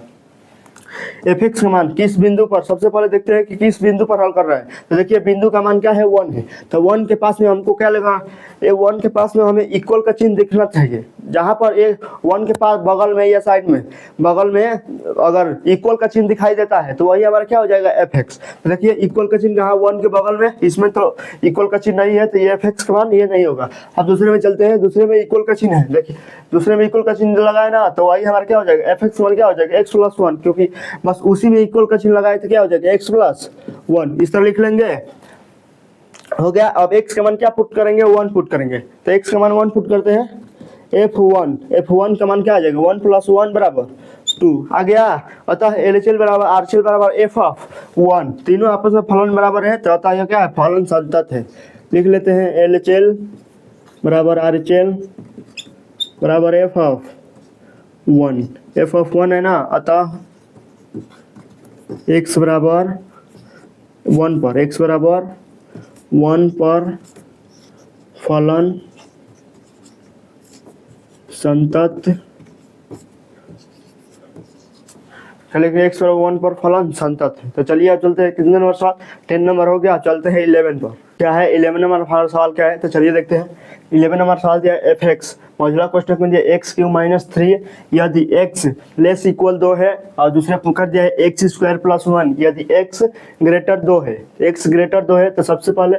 एफ(x) का मान किस बिंदु पर, सबसे पहले देखते हैं कि किस बिंदु पर हल कर रहा है। तो देखिए बिंदु का मान क्या है 1 है, तो 1 के पास में हमको क्या लगा, ये 1 के पास में हमें इक्वल का चिन्ह दिखना चाहिए, जहाँ पर ये 1 के पास बगल में या साइड में बगल में अगर इक्वल का चिन्ह दिखाई देता है तो वही हमारा क्या हो जाएगा एफ(x). तो देखिए इक्वल का चिन्ह कहाँ 1 के बगल में, इसमें तो इक्वल का चिन्ह नहीं है, तो ये एफ(x) का मान ये नहीं होगा। अब दूसरे में चलते हैं, दूसरे में इक्वल का चिन्ह है, देखिए दूसरे में इक्वल का चिन्ह लगाए ना, तो वही हमारा क्या हो जाएगा एफ(x) का मान क्या हो जाएगा x + 1, क्योंकि बस उसी में इक्वल का चिन्ह लगाए तो क्या हो जाएगा x + 1, इस तरह लिख लेंगे, हो गया। अब x का मान क्या पुट करेंगे 1 पुट करेंगे, तो x का मान 1 पुट करते हैं, f1 का मान क्या आ जाएगा 1 + 1 = 2 आ गया। अतः LHL बराबर RHL बराबर f(1), तीनों आपस में फलन बराबर है, तो अतः यह क्या है फलन संतत है। लिख लेते हैं LHL बराबर RHL बराबर f(1), f(1) है ना, अतः x बराबर 1 पर, x बराबर 1 पर फलन संतत, चलिए x बराबर 1 पर फलन संतत है। तो चलिए अब चलते हैं कितने नंबर सवाल, 10 नंबर हो गया, चलते हैं 11 पर। क्या है 11 नंबर सवाल क्या है, तो चलिए देखते हैं। 11 नंबर सवाल दिया है एफ(x), मौजूदा क्वेश्चन में दिया x³ - 3 यदि x ≤ 2 है, और दूसरा कर दिया है x² + 1 यदि x > 2 है, x > 2 है। तो सबसे पहले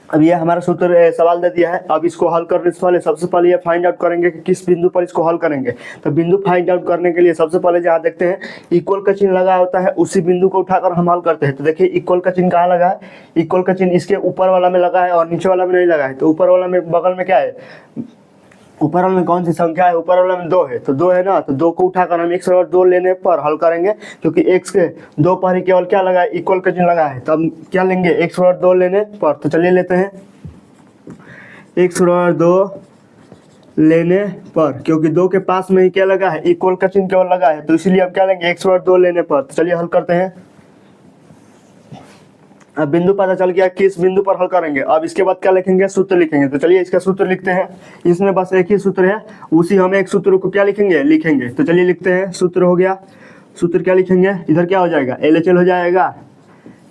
अब ये हमारा सूत्र सवाल दे दिया है, अब इसको हल करने से पहले सबसे पहले ये फाइंड आउट करेंगे कि किस बिंदु पर इसको हल करेंगे। तो बिंदु फाइंड आउट करने के लिए सबसे पहले जहाँ देखते हैं इक्वल का चिन्ह लगा होता है, उसी बिंदु को उठाकर हम हल करते हैं। तो देखिए इक्वल का चिन्ह कहाँ लगा है, इक्वल का चिन्ह इसके ऊपर वाला में लगा है और नीचे वाला में नहीं लगा है। तो ऊपर वाला में बगल में क्या है, ऊपर वाले में कौन सी संख्या है, ऊपर वाले में 2 है, तो 2 है ना, तो 2 को उठाकर हम x बराबर 2 लेने पर हल करेंगे, क्योंकि x के 2 पर ही केवल क्या लगा है इक्वल का चिन्ह लगा है। तो हम क्या लेंगे x बराबर 2 लेने पर, तो चलिए लेते हैं x बराबर 2 लेने पर, क्योंकि दो के पास में ही क्या लगा है, इक्वल का चिन्ह केवल लगा है, तो इसीलिए हम क्या लेंगे, x बराबर 2 लेने पर। तो चलिए हल करते हैं। अब बिंदु पता चल गया किस बिंदु पर हल करेंगे। अब इसके बाद क्या लिखेंगे, सूत्र लिखेंगे। तो चलिए इसका सूत्र लिखते हैं। इसमें बस एक ही सूत्र है, उसी हम एक सूत्र को क्या लिखेंगे। तो चलिए लिखते हैं। सूत्र हो गया। सूत्र क्या लिखेंगे, इधर क्या हो जाएगा, LHL हो जाएगा,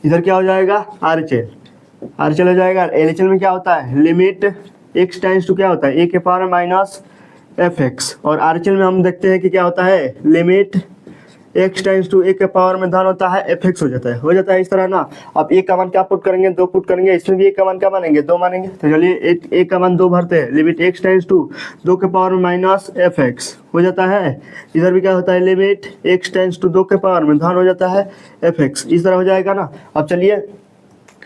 इधर क्या हो जाएगा, RHL हो जाएगा। LHL में क्या होता है, लिमिट x टेंड्स टू क्या होता है, a के पावर माइनस fx, और RHL में हम देखते हैं कि क्या होता है, limit x tends to a के पावर में धन होता है, fx हो जाता है इस तरह ना। अब a का मान क्या पुट करेंगे, 2 पुट करेंगे। इसमें भी a का मान क्या मानेंगे, 2 मानेंगे। तो चलिए a का मान 2 भरते हैं। लिमिट x टेंड्स टू 2 के पावर में माइनस fx हो जाता है। इधर भी क्या होता है, लिमिट x टेंड्स टू 2 के पावर में धन हो जाता है fx, इस तरह हो जाएगा ना। अब चलिए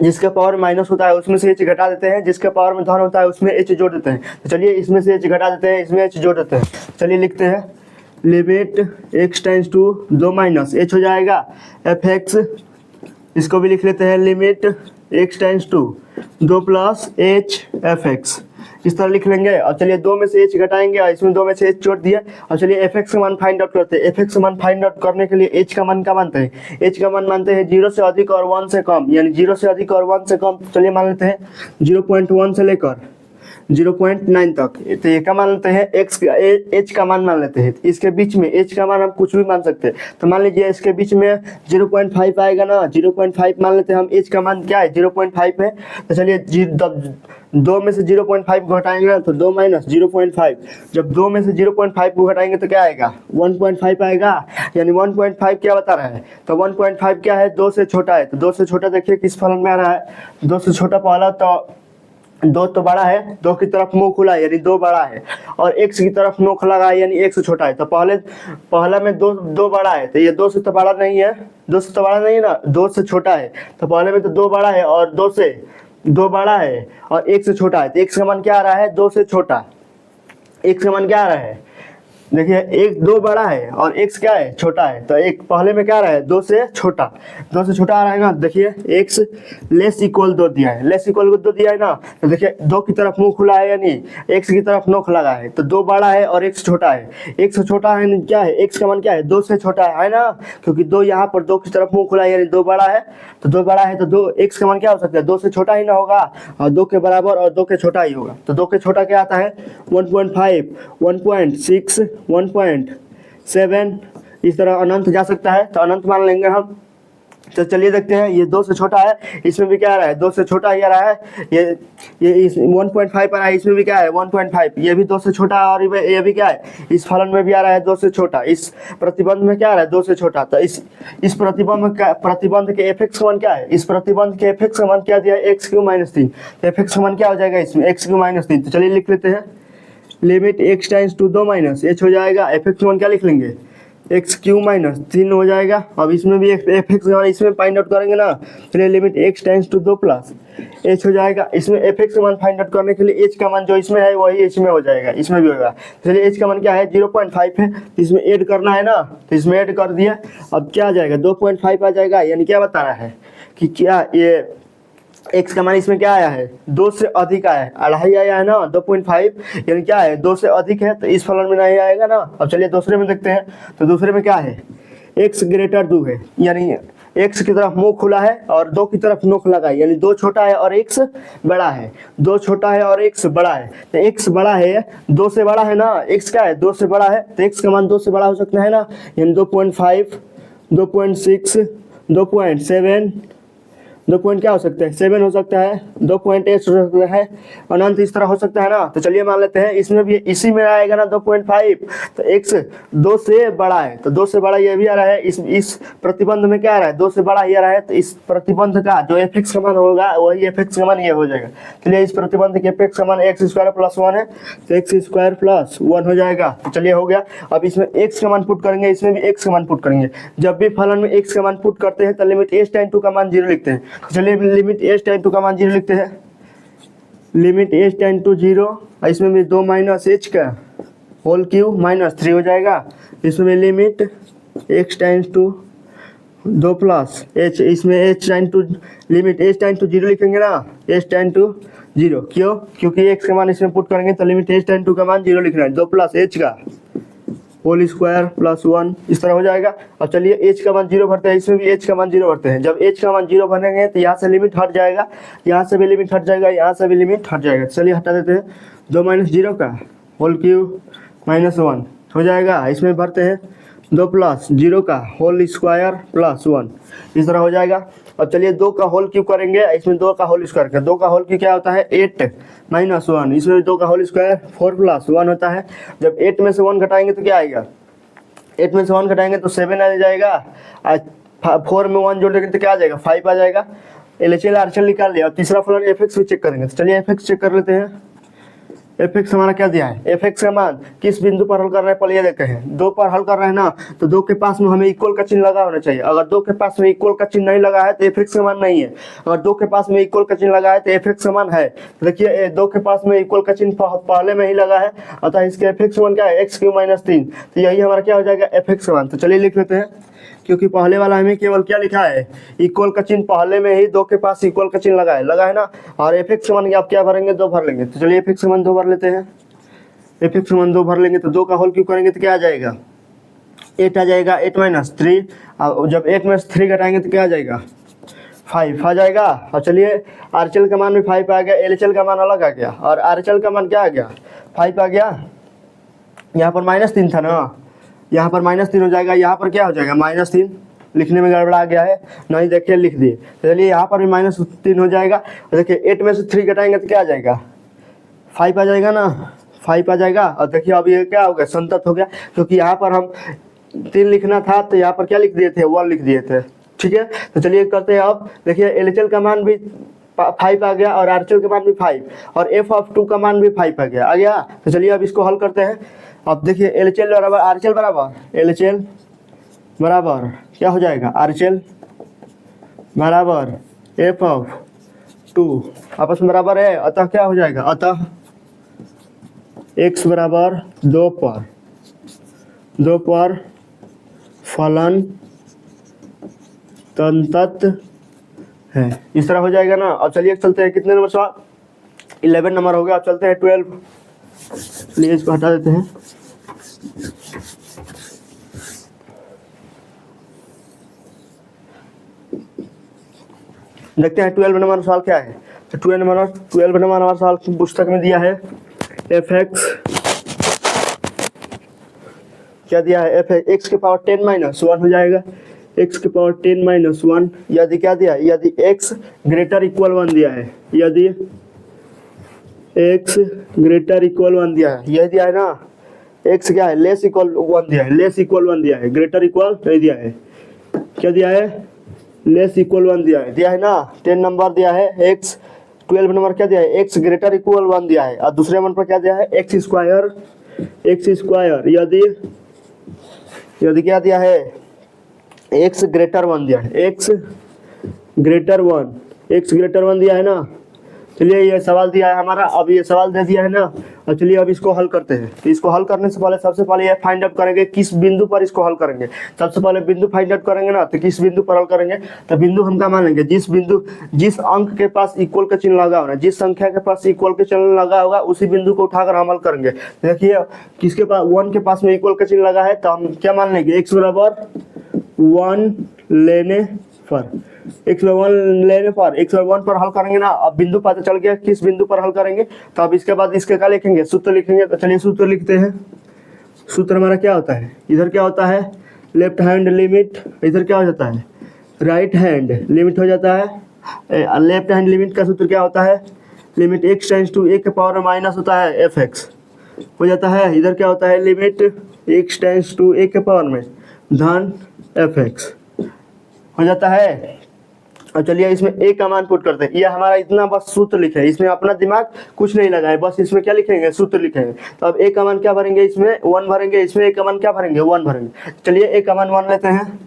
जिसके पावर माइनस होता है उसमें से h घटा देते हैं, जिसके पावर में धन होता है उसमें h जोड़ देते हैं। तो चलिए इसमें से h घटा देते हैं, इसमें h जोड़ देते हैं। चलिए लिखते हैं, limit x tends to 2 minus h हो जाएगा fx। इसको भी लिख लेते हैं, limit x tends to 2 plus h fx, इस तरह लिख लेंगे। और चलिए 2 में से h घटाएंगे और इसमें 2 में से h जोड़ दिया। और चलिए fx का मान फाइंड आउट करते हैं। fx का मान फाइंड आउट करने के लिए h का मान क्या मानते हैं, h का मान मानते हैं 0 से अधिक और 1 से कम, यानी 0 से अधिक और 1 से कम। चलिए मान लेते हैं 0.1 से लेकर 0.9 तक। तो ये क्या मान लेते हैं, h का मान मान लेते हैं। इसके बीच में h का मान हम कुछ भी मान सकते हैं। तो मान लीजिए इसके बीच में 0.5 आएगा ना, 0.5 मान लेते हैं हम। h का मान क्या है, 0.5 है। तो चलिए 2 में से 0.5 घटाएंगे ना, तो 2 माइनस 0.5। जब 2 में से 0.5 को घटाएंगे तो क्या आएगा, 1.5 आएगा। यानी 1.5 क्या बता रहा है, तो 1.5 क्या है, 2 से छोटा है। तो 2 से छोटा देखिए किस फलन में आ रहा है, 2 से छोटा पहला, तो 2 तो बड़ा है, 2 की तरफ मुंह खुला है यानी 2 बड़ा है, और x की तरफ नोक लगा है यानी 1 से छोटा है। तो पहला में 2 बड़ा है, तो ये 2 से तो बड़ा नहीं है, 2 से तो बड़ा नहीं है ना, 2 से छोटा है। तो पहले में तो 2 बड़ा है और 2 से 2 बड़ा है और 1 से छोटा है। तो x का मान क्या आ रहा है, 2 से छोटा। x का मान क्या आ रहा है, देखिए 2 बड़ा है और x क्या है, छोटा है। तो एक पहले में क्या आ रहा है, 2 से छोटा, 2 से छोटा आ रहा है ना। देखिए x लेस इक्वल 2 दिया है, लेस इक्वल 2 दिया है ना। तो देखिए 2 की तरफ मुंह खुला है यानी x की तरफ नोक लगा है। तो 2 बड़ा है और x छोटा है, x छोटा है क्या है, x का मान क्या है, 2 से छोटा है ना, क्योंकि 2 यहाँ पर 2 की तरफ मुंह खुला है यानी 2 बड़ा है। तो 2 बड़ा है तो 2 x का मान क्या हो सकता है, 2 से छोटा ही ना होगा, और 2 के बराबर और 2 के छोटा ही होगा। तो 2 के छोटा क्या आता है, 1.5, 1.6, 1.7, इस तरह अनंत जा सकता है। तो अनंत मान लेंगे हम। तो चलिए देखते हैं, ये 2 से छोटा है, इसमें भी क्या आ रहा है, 2 से छोटा ही आ रहा है। ये इस 1.5 आ रहा है, इसमें भी क्या है 1.5, ये भी 2 से छोटा है, और ये भी क्या है, इस फलन में भी आ रहा है 2 से छोटा। इस प्रतिबंध में क्या आ रहा है, 2 से छोटा। तो इस प्रतिबंध के fx का मान क्या है, इस प्रतिबंध के fx का मान क्या दिया है, x3 - 3। तो fx का मान क्या हो जाएगा इसमें, x3 - 3। तो चलिए लिख लेते हैं, limit x tends to 2 minus h हो जाएगा। fx वन क्या लिख लेंगे, x3 - 3 हो जाएगा। अब इसमें भी fx मान इसमें फाइंड आउट करेंगे ना। चलिए limit x tends to 2 plus h हो जाएगा। इसमें fx मान फाइंड आउट करने के लिए h का मान जो इसमें है वही इसमें हो जाएगा, इसमें भी होगा। चलिए h का मान क्या है, 0.5 है, तो इसमें ऐड करना है ना, तो इसमें ऐड कर दिया। अब क्या आ जाएगा, 2.5 आ जाएगा। यानी क्या बता रहा है कि क्या ये x का मान इसमें क्या आया है, 2 से अधिक आया है, 2.5 आया है ना, 2.5 यानी क्या है, 2 से अधिक है। तो इस फलन में नहीं आएगा ना। अब चलिए दूसरे में देखते हैं। तो दूसरे में क्या है, x ग्रेटर 2 है, यानी x की तरफ मुंह खुला है और 2 की तरफ नोक लगा है, यानी 2 छोटा है और x बड़ा है, 2 छोटा है और x बड़ा है। तो x बड़ा है, 2 से बड़ा है ना, x क्या है, 2 से बड़ा है। तो x का मान 2 से बड़ा हो सकता है ना, यानी 2.5, 2.6, 2.7, 2 पॉइंट क्या हो सकता है, 7 हो सकता है, 2.8 हो सकता है, अनंत इस तरह हो सकता है ना। तो चलिए मान लेते हैं इसमें भी इसी में आएगा ना 2.5। तो x 2 से बड़ा है, तो 2 से बड़ा ये भी आ रहा है। इस प्रतिबंध में क्या आ रहा है, 2 से बड़ा ही आ रहा है। तो इस प्रतिबंध का जो fx का मान होगा वही fx का मान ये हो जाएगा। चलिए इस प्रतिबंध के fx का मान x² + 1 है, तो x² + 1 हो जाएगा। तो चलिए हो गया। अब इसमें x का मान पुट करेंगे, इसमें भी x का मान पुट करेंगे। जब भी फलन में x का मान पुट करते हैं तो लिमिट h टेंड टू का मान 0 लिखते हैं। चलिए लिमिट h टेंड टू का मान 0 लिखते हैं, लिमिट h टेंड टू 0, इसमें भी 2 माइनस h का होल क्यूब -3 हो जाएगा। इसमें limit x tend to 2 plus h, इसमें h tend to limit h tend to 0 लिखेंगे ना, h टेंड टू जीरो। क्यों? क्योंकि एक्स का मान इसमें पुट करेंगे तो लिमिट एच टेन टू का मान जीरो लिखना है, 2 प्लस एच का होल स्क्वायर प्लस 1 इस तरह हो जाएगा। अब चलिए एच का मान जीरो भरते हैं, इसमें भी एच का मान जीरो भरते हैं। जब एच का मान जीरो भरेंगे तो यहाँ से लिमिट हट जाएगा, यहाँ से भी लिमिट हट जाएगा, यहाँ से भी लिमिट हट जाएगा। चलिए हटा देते हैं, 2 माइनस जीरो का होल क्यूब माइनस 1 हो जाएगा। इसमें भरते हैं 2 प्लस जीरो का होल स्क्वायर प्लस 1 इस तरह हो जाएगा। अब चलिए 2 का होल क्यूब करेंगे, इसमें 2 का होल स्क्वायर का 2 का होल क्यूब क्या होता है 8 माइनस 1, इसमें 2 का होल स्क्वायर 4 प्लस 1 होता है। जब 8 में से 1 घटाएंगे तो क्या आएगा, 8 में से 1 घटाएंगे तो 7 आ जाएगा, 4 में 1 जोड़ेंगे तो क्या आ जाएगा 5 आ जाएगा। LHL RHL निकाल लिया। और तीसरा फलन fx भी चेक करेंगे, तो चलिए fx चेक कर लेते हैं। fx हमारा क्या दिया है, fx का मान किस बिंदु पर हल कर रहे हैं पहले ये देखते हैं। 2 पर हल कर रहे हैं ना, तो 2 के पास में हमें इक्वल का चिन्ह लगा होना चाहिए। अगर 2 के पास में इक्वल का चिन्ह नहीं लगा है तो fx का मान नहीं है। अगर 2 के पास में इक्वल का चिन्ह लगा है तो fx का मान है। तो देखिए 2 के पास में इक्वल का चिन्ह पहले में ही लगा है, अतः इसके fx का मान क्या है x³ माइनस 3, तो यही हमारा क्या हो जाएगा fx का मान। तो चलिए लिख लेते हैं, क्योंकि पहले वाला हमें केवल क्या लिखा है इक्वल का चिन्ह पहले में ही 2 के पास इक्वल का चिन्ह लगा है ना। और fx का मान आप क्या भरेंगे 2 भर लेंगे। तो चलिए fx का मान 2 भर लेते हैं। fx का मान 2 भर लेंगे तो 2 का होल क्यूब करेंगे तो क्या आ जाएगा 8 आ जाएगा, 8 माइनस 3। और जब 8 में से 3 घटाएंगे तो क्या आ जाएगा 5 आ जाएगा। और चलिए RHL का मान भी 5 आ गया, LHL का मान अलग आ गया और RHL का मान क्या आ गया 5 आ गया। यहाँ पर -3 था ना, यहाँ पर -3 हो जाएगा, यहाँ पर क्या हो जाएगा -3, लिखने में गड़बड़ा गया है, नहीं देखिए लिख दिए। चलिए यहाँ पर भी -3 हो जाएगा। और देखिए 8 में से 3 घटाएंगे तो क्या आ जाएगा 5 आ जाएगा ना, 5 आ जाएगा। और देखिए अब ये क्या हो गया संतत हो गया, क्योंकि यहाँ पर हम 3 लिखना था तो यहाँ पर क्या लिख दिए थे 1 लिख दिए थे। ठीक है, तो चलिए करते हैं। अब देखिए LHL का मान भी 5 आ गया और RHL का मान भी 5 और f(2) का मान भी 5 आ गया। तो चलिए अब इसको हल करते हैं। अब देखिए LHL बराबर RHL बराबर LHL बराबर क्या हो जाएगा RHL बराबर f(2) आपस में बराबर है, अतः क्या हो जाएगा, अतः x बराबर 2 पर फलन संतत है, इस तरह हो जाएगा ना। अब चलिए चलते हैं कितने नंबर सवाल 11 नंबर हो गया। अब चलते हैं 12, चलिए इसको हटा देते हैं। देखते हैं 12 नंबर सवाल क्या है। तो 12 नंबर हमारा सवाल पुस्तक में दिया है fx क्या दिया है x के पावर 10 माइनस 1 हो जाएगा, x के पावर 10 माइनस 1। यदि क्या दिया है, यदि x ग्रेटर इक्वल 1 दिया है, यदि x ग्रेटर इक्वल 1 दिया है, यह दिया है ना, x क्या है लेस इक्वल 1 दिया है, लेस इक्वल 1 दिया है, ग्रेटर इक्वल नहीं दिया है। क्या दिया है लेस इक्वल 1 दिया है ना। 10 नंबर दिया है x, 12 नंबर क्या दिया है x ग्रेटर इक्वल 1 दिया है और दूसरे नंबर पर क्या दिया है x स्क्वायर। यदि क्या दिया है x ग्रेटर 1 दिया है, x ग्रेटर 1 दिया है ना। चलिए ये सवाल दिया है हमारा, अब ये सवाल दे दिया है ना। और चलिए अब इसको हल करते हैं। तो इसको हल करने से पहले सबसे पहले ये फाइंड आउट करेंगे किस बिंदु पर इसको हल करेंगे। सबसे पहले बिंदु फाइंड आउट करेंगे ना, तो किस बिंदु पर हल करेंगे, तो बिंदु हम क्या मानेंगे जिस अंक के पास इक्वल का चिन्ह लगा होगा, जिस संख्या के पास इक्वल का चिन्ह लगा होगा उसी बिंदु को उठाकर हम हल करेंगे। देखिए किसके पास 1 के पास में इक्वल का चिन्ह लगा है, तो हम क्या मान लेंगे x बराबर 1 लेने पर, x बराबर 1 पर हल करेंगे ना। अब बिंदु पता चल गया किस बिंदु पर हल करेंगे, तो अब इसके बाद इसके क्या लिखेंगे सूत्र लिखेंगे। तो चलिए सूत्र लिखते हैं। सूत्र हमारा क्या होता है, इधर क्या होता है लेफ्ट हैंड लिमिट, इधर क्या हो जाता है राइट हैंड लिमिट हो जाता है। लेफ्ट हैंड लिमिट का सूत्र क्या होता है, limit x tends to a के पावर माइनस होता है fx हो जाता है। इधर क्या होता है limit x tends to a के पावर में धन fx हो जाता है। और चलिए इसमें a का मान पुट करते हैं। ये हमारा इतना बस सूत्र लिखे है, इसमें अपना दिमाग कुछ नहीं लगाए, बस इसमें क्या लिखेंगे सूत्र लिखेंगे। तो अब a का मान क्या भरेंगे, इसमें 1 भरेंगे, इसमें a का मान क्या भरेंगे 1 भरेंगे। चलिए a का मान 1 लेते हैं।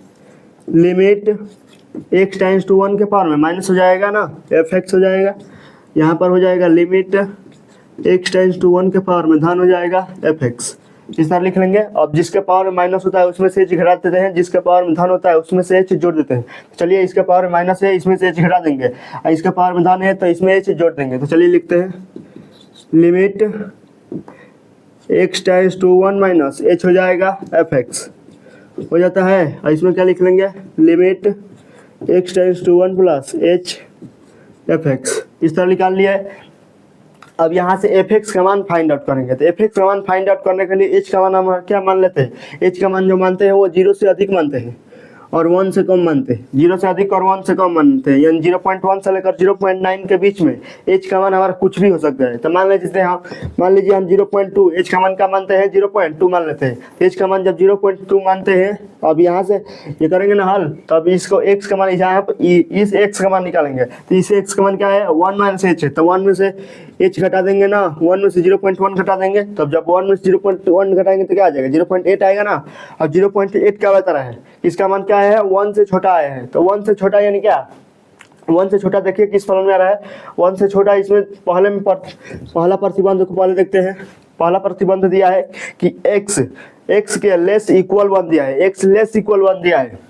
लिमिट x टाइम्स टू 1 के पावर में माइनस हो जाएगा ना fx हो जाएगा। यहाँ पर हो जाएगा लिमिट x टाइम्स टू 1 के पावर में धन हो जाएगा fx। इस तरह लिख लेंगे। अब जिसके पावर में माइनस होता है उसमें से एच घटा देते हैं, जिसके पावर में धन होता है उसमें से एच जोड़ देते हैं। चलिए इसके पावर में माइनस है, इसमें से एच घटा देंगे, और इसके पावर में धन है तो इसमें एच जोड़ देंगे। तो चलिए लिखते हैं limit x times to 1 minus h हो जाएगा एफ एक्स हो जाता है। और इसमें क्या लिख लेंगे limit x times to 1 plus h f x, इस तरह निकाल लिया है। अब यहाँ से एफ एक्स का मान फाइंड आउट करेंगे। तो एफ एक्स का मान फाइंड आउट करने के लिए एच का मान हम क्या मान लेते हैं, एच का मान जो मानते हैं वो 0 से अधिक मानते हैं और 1 से कम मानते हैं। 0 से अधिक और 1 से कम मानते हैं, यानी 0.1 से लेकर 0.9 के बीच में एच का मान हमारा कुछ भी हो सकता है। तो मान लीजिए हम 0.2, एच का मान क्या मानते हैं 0.2 मान लेते हैं। एच का मान जब 0.2 मानते हैं, अब यहाँ से ये करेंगे ना हल, तो अब इसको एक्स का मान यहाँ इस एक्स का मान निकालेंगे। तो इस एक्स का मान क्या है 1 माइनस एच है, तो 1 में से एच घटा देंगे ना, 1 में से 0.1 घटा देंगे। तब जब 1 में से 0.1 घटाएंगे तो क्या आ जाएगा 0.8 आएगा ना। अब 0.8 क्या बता रहा है, इसका मान क्या है 1 से छोटा आया है। तो 1 से छोटा यानी क्या 1 से छोटा, देखिए किस फलन में आ रहा है 1 से छोटा। इसमें पहला प्रतिबंध को पहले देखते हैं। पहला प्रतिबंध दिया है कि x के लेस इक्वल 1 दिया है, x लेस इक्वल 1 दिया है,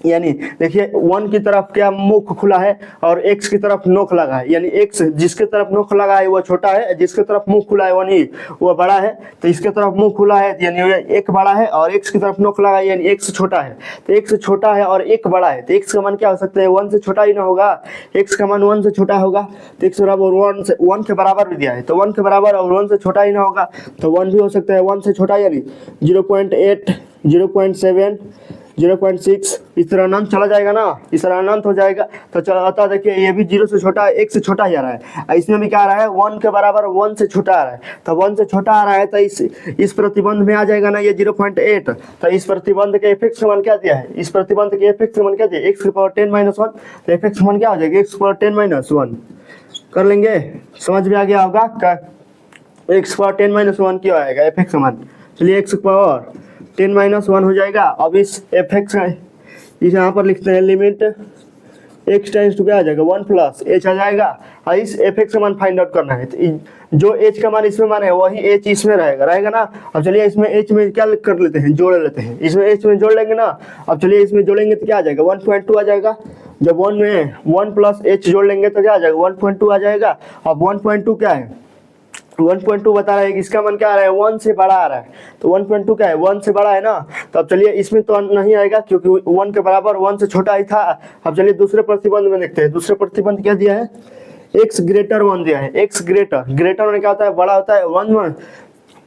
यानी देखिए 1 की तरफ क्या मुख खुला है और x की तरफ नोक लगा है, यानी x जिसके तरफ नोक लगा है वो छोटा है, जिसके तरफ मुंह खुला है वो बड़ा है। तो इसके तरफ मुंह खुला है यानी एक बड़ा है, और x की तरफ नोक लगा है यानी x छोटा है। तो x छोटा है और एक बड़ा है, तो x का मान क्या हो सकता है 1 से छोटा ही ना होगा, x का मान 1 से छोटा होगा। तो x बराबर 1 के बराबर भी दिया है, तो 1 के बराबर और 1 से छोटा ही ना होगा, तो 1 भी हो सकता है 1 से छोटा, यानी 0.8, 0.7, 0.6, इस तरह अनंत चला जाएगा ना, इस तरह अनंत हो जाएगा। तो चला आता देखिए ये भी 0 से छोटा है, 1 से छोटा ही आ रहा है। इसमें भी क्या आ रहा है 1 के बराबर 1 से छोटा आ रहा है। तो 1 से छोटा आ रहा है तो इस प्रतिबंध में आ जाएगा ना ये 0.8। तो इस प्रतिबंध के एफ एक्स का मान क्या दिया है, इस प्रतिबंध के एफ एक्स का मान क्या दिया x की पावर 10 माइनस 1। तो एफ एक्स का मान क्या हो जाएगा x की पावर 10 माइनस 1 कर लेंगे, समझ में आ गया होगा x की पावर 10 माइनस 1 क्या आएगा एफ एक्स का मान। चलिए x की पावर 10 माइनस 1 हो जाएगा। अब इस एफ एक्स इस यहाँ पर लिखते हैं लिमिट x टाइम्स टू क्या आ जाएगा 1 प्लस एच आ जाएगा। और इस एफ एक्स का मान फाइंड आउट करना है, तो जो h का मान इसमें मान है वही h इसमें रहेगा ना। अब चलिए इसमें h में क्या कर लेते हैं, जोड़ लेते हैं, इसमें h में जोड़ लेंगे ना। अब चलिए इसमें जोड़ेंगे तो क्या आ जाएगा 1.2 आ जाएगा। जब 1 में 1 प्लस एच जोड़ लेंगे तो क्या आ जाएगा 1.2 आ जाएगा। अब 1.2 क्या है 1.2 बता रहा है कि इसका मान क्या आ रहा है 1 से बड़ा आ रहा है। तो 1.2 क्या है 1 से बड़ा है ना। तो अब चलिए इसमें तो नहीं आएगा क्योंकि 1 के बराबर 1 से छोटा ही था। अब चलिए दूसरे प्रतिबंध में देखते हैं। दूसरे प्रतिबंध क्या दिया है x ग्रेटर 1 दिया है। x ग्रेटर में क्या होता है बड़ा होता है 1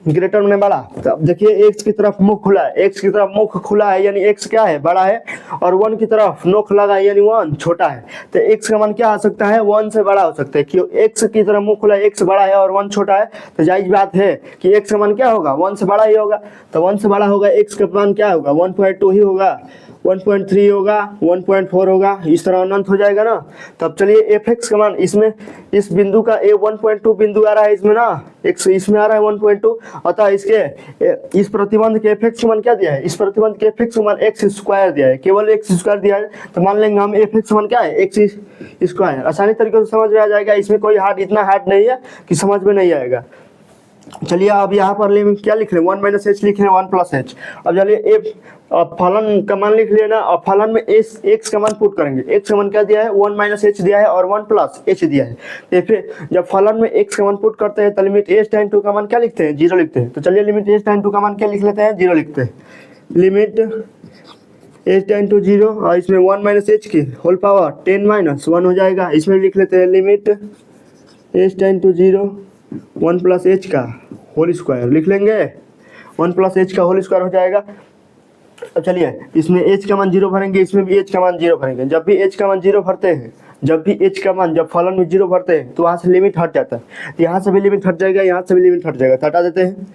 ग्रेटर में बड़ा। तो अब देखिए x की तरफ मुख खुला है, x की तरफ मुख खुला है यानी x क्या है बड़ा है, और 1 की तरफ नोक लगा है यानी 1 छोटा है। तो x का मान क्या आ सकता है 1 से बड़ा हो सकता है, क्यों x की तरफ मुख खुला है, x बड़ा है और 1 छोटा है। तो जायज बात है कि x का मान क्या होगा 1 से बड़ा ही होगा। तो 1 से बड़ा होगा x का मान क्या होगा 1.2 ही होगा, 1.3 होगा, 1.4 होगा, इस तरह अनंत हो जाएगा ना। तब चलिए एफ एक्स का मान इसमें इस बिंदु का 1.2 बिंदु आ रहा है इसमें ना, x इसमें आ रहा है 1.2। अतः इसके इस प्रतिबंध के एफ एक्स का मान क्या दिया है, इस प्रतिबंध के एफ एक्स का मान x स्क्वायर दिया है, केवल x स्क्वायर दिया है। तो मान लेंगे हम एफ एक्स का मान क्या है x स्क्वायर। आसानी तरीके से समझ में आ जाएगा, इसमें कोई इतना हार्ड नहीं है कि समझ में नहीं आएगा। चलिए अब यहाँ पर क्या लिख रहे हैं 1 माइनस एच लिख रहे हैं 1 प्लस एच। अब चलिए एफ फलन का मान लिख लिया ना। अब फलन में एक्स का मान पुट करेंगे। एक्स का मान क्या दिया है 1 माइनस एच दिया है और 1 प्लस एच दिया है। तो फिर जब फलन में एक्स का मान पुट करते हैं तो लिमिट एच टाइम 2 का मान क्या लिखते हैं 0 लिखते हैं। तो चलिए लिमिट एच टाइम 2 का मान क्या लिख लेते हैं 0 लिखते हैं। लिमिट एच टाइम 2 0 और इसमें 1 माइनस एच की होल पावर 10 माइनस 1 हो जाएगा। इसमें लिख लेते हैं limit H time 2 0 1 plus H का होल स्क्वायर लिख लेंगे, 1 प्लस एच का होल स्क्वायर हो जाएगा। अब चलिए इसमें एच का मान 0 भरेंगे, इसमें भी एच का मान 0 भरेंगे। जब भी एच का मान 0 भरते हैं, जब भी एच का मान जब फलन में 0 भरते हैं तो वहाँ से लिमिट हट जाता है। यहाँ से भी लिमिट हट जाएगा, यहाँ से भी लिमिट हट जाएगा, तो हटा देते हैं।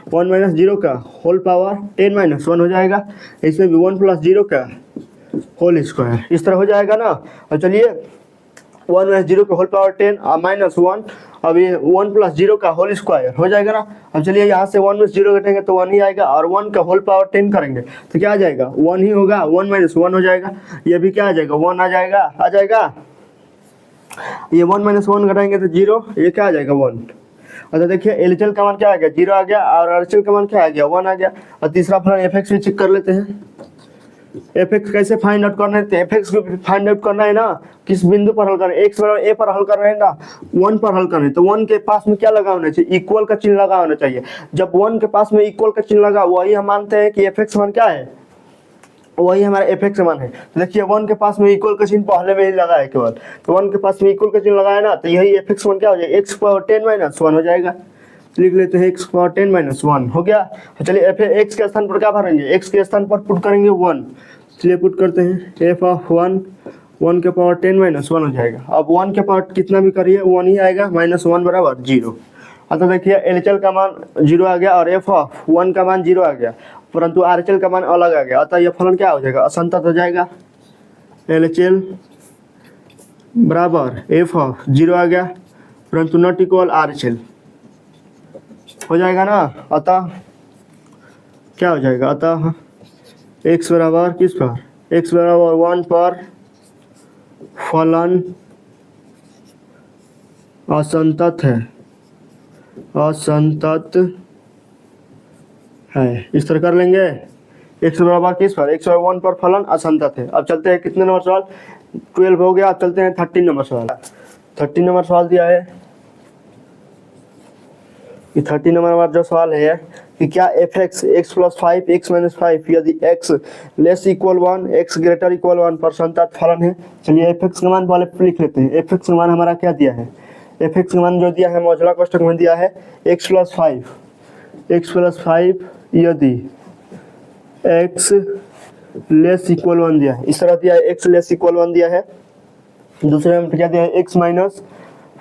1 माइनस 0 का होल पावर 10 माइनस 1 हो जाएगा। इसमें भी 1 प्लस 0 का होल स्क्वायर इस तरह हो जाएगा ना। और चलिए 1 माइनस 0 का होल पावर 10 और माइनस 1, अब ये 1 प्लस 0 का होल स्क्वायर हो जाएगा ना। अब चलिए यहाँ से 1 में 0 घटेंगे तो 1 ही आएगा, और 1 का होल पावर 10 करेंगे तो क्या आ जाएगा 1 ही होगा, 1 माइनस 1 हो जाएगा। ये भी क्या आ जाएगा 1 आ जाएगा। ये 1 माइनस 1 घटाएंगे तो 0, ये क्या आ जाएगा 1। और तो देखिए एलएचएल का मान क्या आ गया, 0 आ गया, और आरएचएल का मान क्या आ गया, 1 आ गया। और तीसरा फलन एफ एक्स भी चेक कर लेते हैं। एफ एक्स कैसे फाइंड आउट करना है, तो एफ एक्स को फाइंड आउट करना है ना, किस बिंदु पर हल करना है, एक्स बराबर ए पर हल कर रहे हैं ना, 1 पर हल करना है। तो 1 के पास में क्या लगा होना चाहिए, इक्वल का चिन्ह लगा होना चाहिए। जब 1 के पास में इक्वल का चिन्ह लगा, वही हम मानते हैं कि एफ एक्स मान क्या है, वही हमारा एफ एक्स मान है। तो देखिए 1 के पास में इक्वल का चिन्ह पहले में ही लगा है केवल, तो 1 के पास में इक्वल का चिन्ह लगा है ना, तो यही एफ एक्स मान क्या हो जाएगा, एक्स पावर 10 माइनस 1 हो जाएगा। लिख लेते हैं एक्स पावर 10 माइनस 1 हो गया। चलिए एफ एक्स के स्थान पर क्या भरेंगे, एक्स के स्थान पर पुट करेंगे 1। चलिए पुट करते हैं एफ ऑफ 1 के पावर 10 माइनस 1 हो जाएगा। अब 1 के पावर कितना भी करिए 1 ही आएगा, माइनस 1 बराबर 0। अतः देखिए एलएचएल का मान 0 आ गया और एफ ऑफ 1 का मान 0 आ गया, परंतु आरएचएल का मान अलग आ गया। अतः यह फलन क्या हो जाएगा, असंतत हो जाएगा। एलएचएल बराबर एफ ऑफ 0 आ गया, परंतु नॉट इक्वल आरएचएल हो जाएगा ना। अतः क्या हो जाएगा, अतः x बराबर किस पर, x बराबर 1 पर फलन असंतत है, असंतत है। इस तरह कर लेंगे, x बराबर किस पर, x बराबर 1 पर फलन असंतत है। अब चलते हैं कितने नंबर सवाल, 12 हो गया। अब चलते हैं 13 नंबर सवाल। 13 नंबर सवाल दिया है कि 13 नंबर हमारा जो सवाल है कि क्या F x x plus 5 x minus 5 यदि x less equal 1 x greater equal 1 पर संतत फलन है। चलिए एफ एक्स का मान पहले लिख लेते हैं। एफ एक्स का मान हमारा क्या दिया है, एफ एक्स का मान जो दिया है मौजूदा कोष्ठक में दिया है एक्स प्लस 5 यदि एक्स लेस इक्वल 1 दिया है, इस तरह दिया है एक्स लेस इक्वल 1 दिया है। दूसरे में क्या दिया है, एक्स माइनस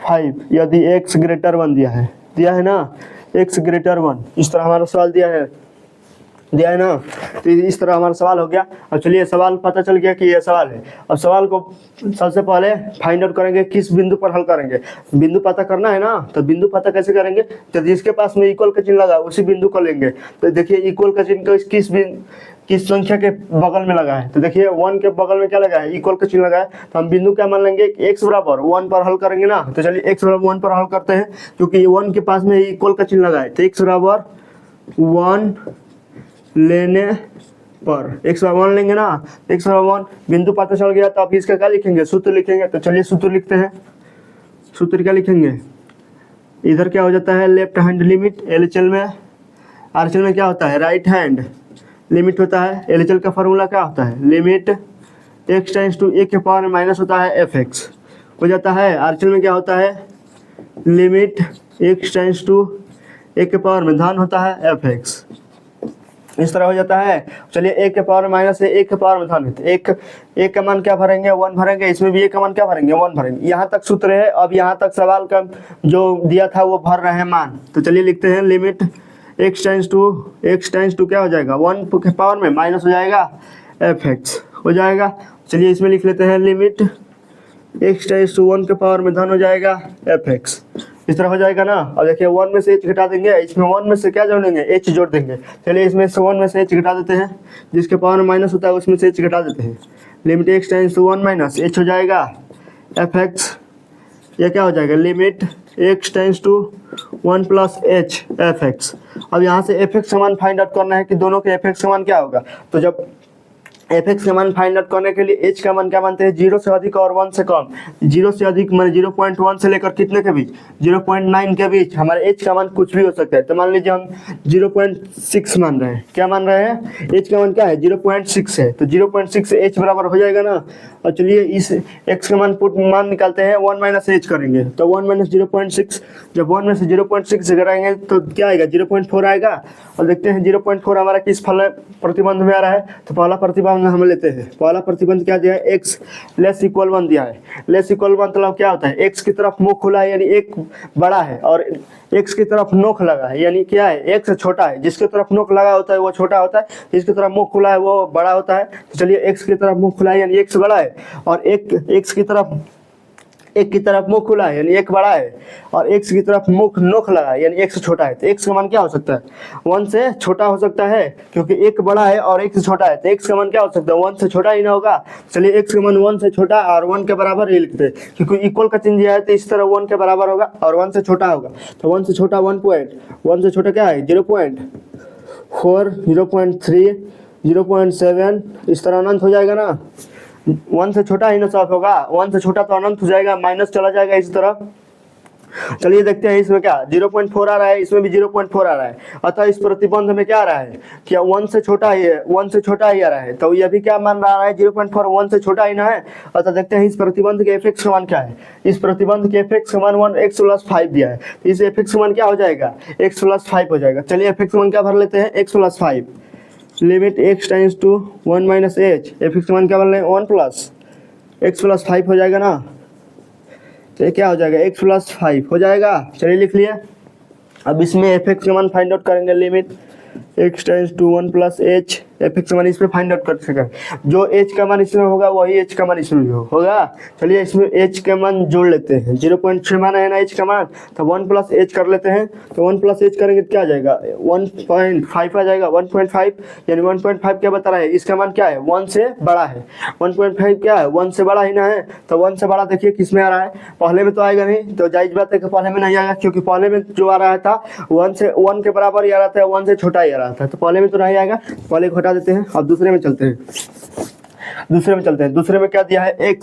5 यदि एक्स ग्रेटर 1 दिया है ना, एक्स ग्रेटर 1, इस तरह हमारा सवाल दिया है ना। तो इस तरह हमारा सवाल हो गया। अब चलिए सवाल पता चल गया कि ये सवाल है। अब सवाल को सबसे पहले फाइंड आउट करेंगे, किस बिंदु पर हल करेंगे, बिंदु पता करना है ना। तो बिंदु पता कैसे करेंगे, तो जिसके पास में इक्वल का चिन्ह लगा उसी बिंदु को लेंगे। तो देखिए इक्वल का चिन्ह किस संख्या के बगल में लगा है, तो देखिए 1 के बगल में क्या लगा है, इक्वल का चिन्ह लगा है। तो हम बिंदु क्या मान लेंगे, x बराबर 1 पर हल करेंगे ना। तो चलिए x बराबर 1 पर हल करते हैं, क्योंकि 1 के पास में इक्वल का चिन्ह लगा है। तो x बराबर 1 लेने पर, x बराबर 1 लेंगे ना, x बराबर 1 बिंदु पता चल गया। तो अब इसका क्या लिखेंगे, सूत्र लिखेंगे। तो चलिए सूत्र लिखते हैं। सूत्र क्या लिखेंगे, इधर क्या हो जाता है लेफ्ट हैंड लिमिट, एलएचएल में आरएचएल में क्या होता है राइट हैंड लिमिट होता है। एलएचएल का फॉर्मूला क्या होता है, limit x tends to a के पावर में माइनस होता है fx हो जाता है। आरएचएल में क्या होता है, limit x tends to a के पावर में धन होता है fx, इस तरह हो जाता है। चलिए a के पावर में माइनस है, a के पावर में धन है। तो एक का मान क्या भरेंगे, 1 भरेंगे। इसमें भी a का मान क्या भरेंगे, 1 भरेंगे। यहाँ तक सूत्र है। अब यहाँ तक सवाल का जो दिया था वो भर रहे हैं मान। तो चलिए लिखते हैं लिमिट x टेंड्स टू क्या हो जाएगा, 1 के पावर में माइनस हो जाएगा fx हो जाएगा। चलिए इसमें लिख लेते हैं लिमिट x टेंड्स टू 1 के पावर में धन हो जाएगा fx, इस तरह हो जाएगा ना। अब देखिए 1 में से h घटा देंगे, इसमें 1 में से क्या जोड़ेंगे, h जोड़ देंगे। चलिए इसमें से 1 में से h घटा देते हैं, जिसके पावर में माइनस होता है उसमें से h घटा देते हैं। Limit x tends to 1 minus h हो जाएगा fx, यह क्या हो जाएगा limit x tends to 1 plus h fx। अब यहाँ से fx का मान फाइंड आउट करना है कि दोनों के fx का मान क्या होगा। तो जब fx का मान फाइंड आउट करने के लिए h का मान क्या मानते हैं, 0 से अधिक और 1 से कम। 0 से अधिक मान 0.1 से लेकर कितने के बीच, 0.9 के बीच हमारे h का मान कुछ भी हो सकता है। तो मान लीजिए हम 0.6 मान रहे हैं, क्या मान रहे हैं, h का मान क्या है 0.6 है। तो 0.6 से h बराबर हो जाएगा ना। और चलिए इस x का मान निकालते हैं, 1 माइनस h करेंगे। तो 1 माइनस 0.6, जब 1 में से 0.6 कराएंगे तो क्या आएगा 0.4 आएगा। और देखते हैं 0.4 हमारा किस फल प्रतिबंध में आ रहा है। तो पहला प्रतिबंध हम लेते हैं। पहला प्रतिबंध क्या दिया है, x लेस इक्वल 1 दिया है। लेस इक्वल 1 मतलब क्या होता है, x की तरफ मुंह खुला है यानी एक बड़ा है, और x की तरफ नोक लगा है यानी क्या है, x से छोटा है। जिसकी तरफ नोक लगा होता है वो छोटा होता है, जिसकी तरफ मुंह खुला है वो बड़ा होता है। तो चलिए x की तरफ मुंह खुला है यानी x बड़ा है, और x की तरफ एक की तरफ मुख खुला है यानी एक बड़ा है, और x की तरफ मुख नोक लगा है यानी x छोटा है, तो x का मान क्या हो सकता है? 1 से छोटा हो सकता है, क्योंकि एक बड़ा है और x छोटा है, तो x का मान क्या हो सकता है? 1 से छोटा ही ना होगा। चलिए x का मान 1 से छोटा और 1 के बराबर ही लिखते हैं, क्योंकि इक्वल का चिन्ह दिया है तो इस तरह 1 के बराबर होगा और 1 से छोटा होगा। तो 1 से छोटा 1 से छोटा क्या है? 0.4, 0.3, 0.7, इस तरह अनंत हो जाएगा ना। 1 से छोटा ही ना साफ होगा, 1 से छोटा तो अनंत हो जाएगा, माइनस चला जाएगा इस तरह। चलिए देखते हैं इसमें क्या 0.4 आ रहा है, इसमें भी 0.4 आ रहा है, अतः इस प्रतिबंध में क्या आ रहा है? क्या 1 से छोटा ही है? 1 से छोटा ही आ रहा है, तो ये भी क्या मान रहा है? 0.4 1 से छोटा ही ना है। अतः देखते हैं इस प्रतिबंध के fx का मान क्या है। इस प्रतिबंध के fx का मान 1x + 5 दिया है, तो इस fx का मान क्या हो जाएगा? x + 5 हो जाएगा। चलिए fx का मान क्या भर लेते हैं? x + 5 limit x tends to 1 - h, fx का मान क्या भर लें? 1 + x + 5 हो जाएगा ना। तो ये क्या हो जाएगा? x + 5 हो जाएगा। चलिए लिख लिए। अब इसमें fx का मान फाइंड आउट करेंगे, limit x tends to 1 + h, fx का मान इसमें फाइंड आउट कर सकें। जो h का मान इसमें होगा वही h का मान इसमें भी होगा। चलिए इसमें h का मान जोड़ लेते हैं, 0.6 माना है ना h का मान, तो 1 + h कर लेते हैं। तो 1 + h करेंगे तो क्या आ जाएगा? 1.5 आ जाएगा। 1.5 यानी 1.5 क्या बता रहा है? इसका मान क्या है? 1 से बड़ा है। 1.5 क्या है? 1 से बड़ा ही ना है, तो 1 से बड़ा देखिए किस में आ रहा है? पहले में तो आएगा नहीं, तो जायज बात है कि पहले में नहीं आएगा, क्योंकि पहले में जो आ रहा था 1 के बराबर ही आ रहा था, 1 से छोटा ही आ रहा था, तो पहले में तो नहीं आएगा, पहले को हटा देते हैं। अब दूसरे में चलते हैं। दूसरे में क्या दिया है?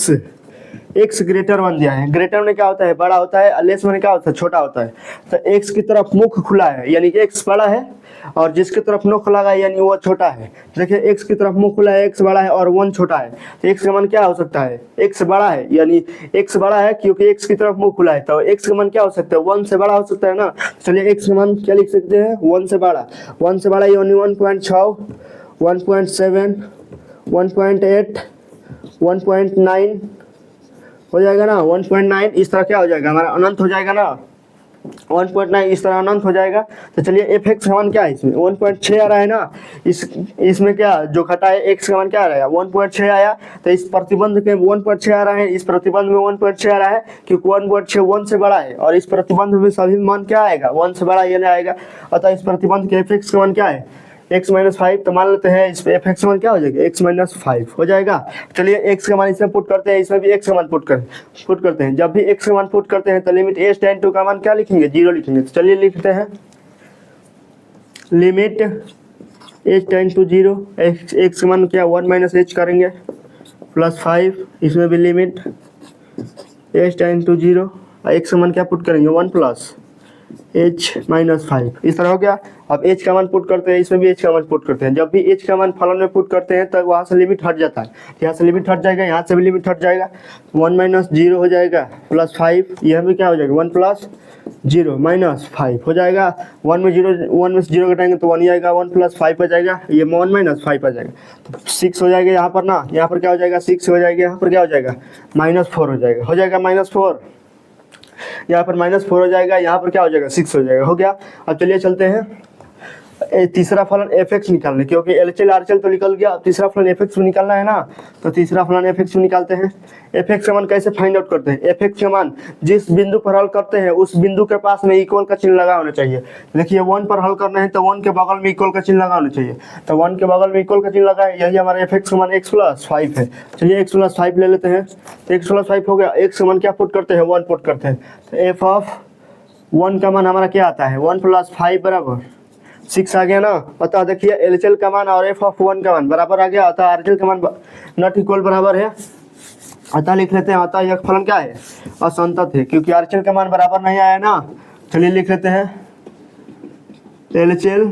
x ग्रेटर 1 दिया है। ग्रेटर में क्या होता है? बड़ा होता है, लेस में क्या होता है? छोटा होता है। तो x की तरफ मुख खुला है यानी कि x बड़ा है, और जिसकी तरफ नोक लगा है यानी वो छोटा है। देखिए x की तरफ मुख खुला है, x बड़ा है और 1 छोटा है, तो x का मान क्या हो सकता है? x बड़ा है यानी x बड़ा है, क्योंकि x की तरफ मुख खुला है, तो x का मान क्या हो सकता है? 1 से बड़ा हो सकता है ना। चलिए x का मान क्या लिख सकते हैं? 1 से बड़ा यानी 1.6, 1.7, 1.8, 1.9 हो जाएगा ना। 1.9 इस तरह क्या हो जाएगा? हमारा अनंत हो जाएगा ना। 1.9 इस तरह अनंत हो जाएगा। तो चलिए fx का मान क्या है? इसमें 1.6 आ रहा है ना। इसमें क्या जो घटा है x का मान क्या आ रहा है? 1.6 आया, तो इस प्रतिबंध के 1.6 आ रहा है, इस प्रतिबंध में 1.6 आ रहा है, क्योंकि 1.6 1 से बड़ा है, और इस प्रतिबंध में सभी मान क्या आएगा? 1 से बड़ा ये नहीं आएगा। अतः इस प्रतिबंध के fx का मान क्या है? x - 5, तो मान लेते हैं इस पे fx का मान क्या हो जाएगा? x - 5 हो जाएगा। चलिए x का मान इसमें पुट करते हैं, इसमें भी x का मान पुट करते हैं। जब भी x का मान पुट करते हैं तो लिमिट h टेंड टू का मान क्या लिखेंगे? 0 लिखेंगे। तो चलिए लिखते हैं, limit h tend to 0, x का मान क्या? 1 - h करेंगे +5, इसमें भी limit h tend to 0, x का मान क्या पुट करेंगे? 1 + h - 5, इस तरह हो गया। अब h का मान पुट करते हैं, इसमें भी h का मान पुट करते हैं। जब भी h का मान फलन में पुट करते हैं तब वहाँ से लिमिट हट जाता है, यहाँ से लिमिट हट जाएगा, यहाँ से भी लिमिट हट जाएगा। 1 - 0 हो जाएगा +5, यह भी क्या हो जाएगा? 1 + 0 - 5 हो जाएगा। 1 में 0 घटाएंगे तो 1 ही आएगा, 1 + 5 आ जाएगा, ये 1 - 5 आ जाएगा, तो 6 हो जाएगा यहाँ पर ना। यहाँ पर क्या हो जाएगा? 6 हो जाएगा, यहाँ पर क्या हो जाएगा? -4 हो जाएगा, -4, यहाँ पर -4 हो जाएगा, यहाँ पर क्या हो जाएगा? 6 हो जाएगा। हो गया। अब चलिए चलते हैं तीसरा फलन fx निकालने, क्योंकि LHL RHL तो निकल गया, अब तीसरा फलन fx निकालना है ना, तो तीसरा फलन fx निकालते हैं। fx का मान कैसे फाइंड आउट करते हैं? fx का मान जिस बिंदु पर हल करते हैं उस बिंदु के पास में इक्वल का चिन्ह लगा होना चाहिए। देखिए 1 पर हल करना है तो 1 के बगल में इक्वल का चिन्ह लगा होना चाहिए, तो 1 के बगल में इक्वल का चिन्ह लगा है, यही हमारा fx का मान x + 5 है। चलिए x + 5 ले लेते हैं, x + 5 हो गया। x का मान क्या पुट करते हैं? 1 पुट करते हैं, तो f(1) का मान हमारा क्या आता है? 1 + 5 बराबर 6 आ गया ना। अतः देखिए LHL का मान और f(1) का मान बराबर आ गया, अतः RHL का मान नॉट इक्वल बराबर है। अतः लिख लेते हैं, अतः यह फलन क्या है? असंतत है, क्योंकि RHL का मान बराबर नहीं आया ना। चलिए लिख लेते हैं, LHL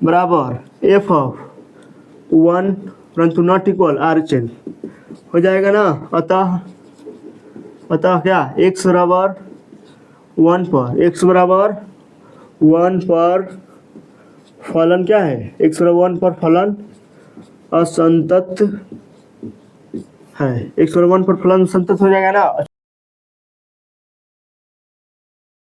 बराबर f(1) परंतु नॉट इक्वल RHL हो जाएगा ना। अतः क्या? x बराबर 1 पर फलन क्या है? x बराबर 1 पर फलन असंतत है, x बराबर 1 पर फलन असंतत हो जाएगा ना।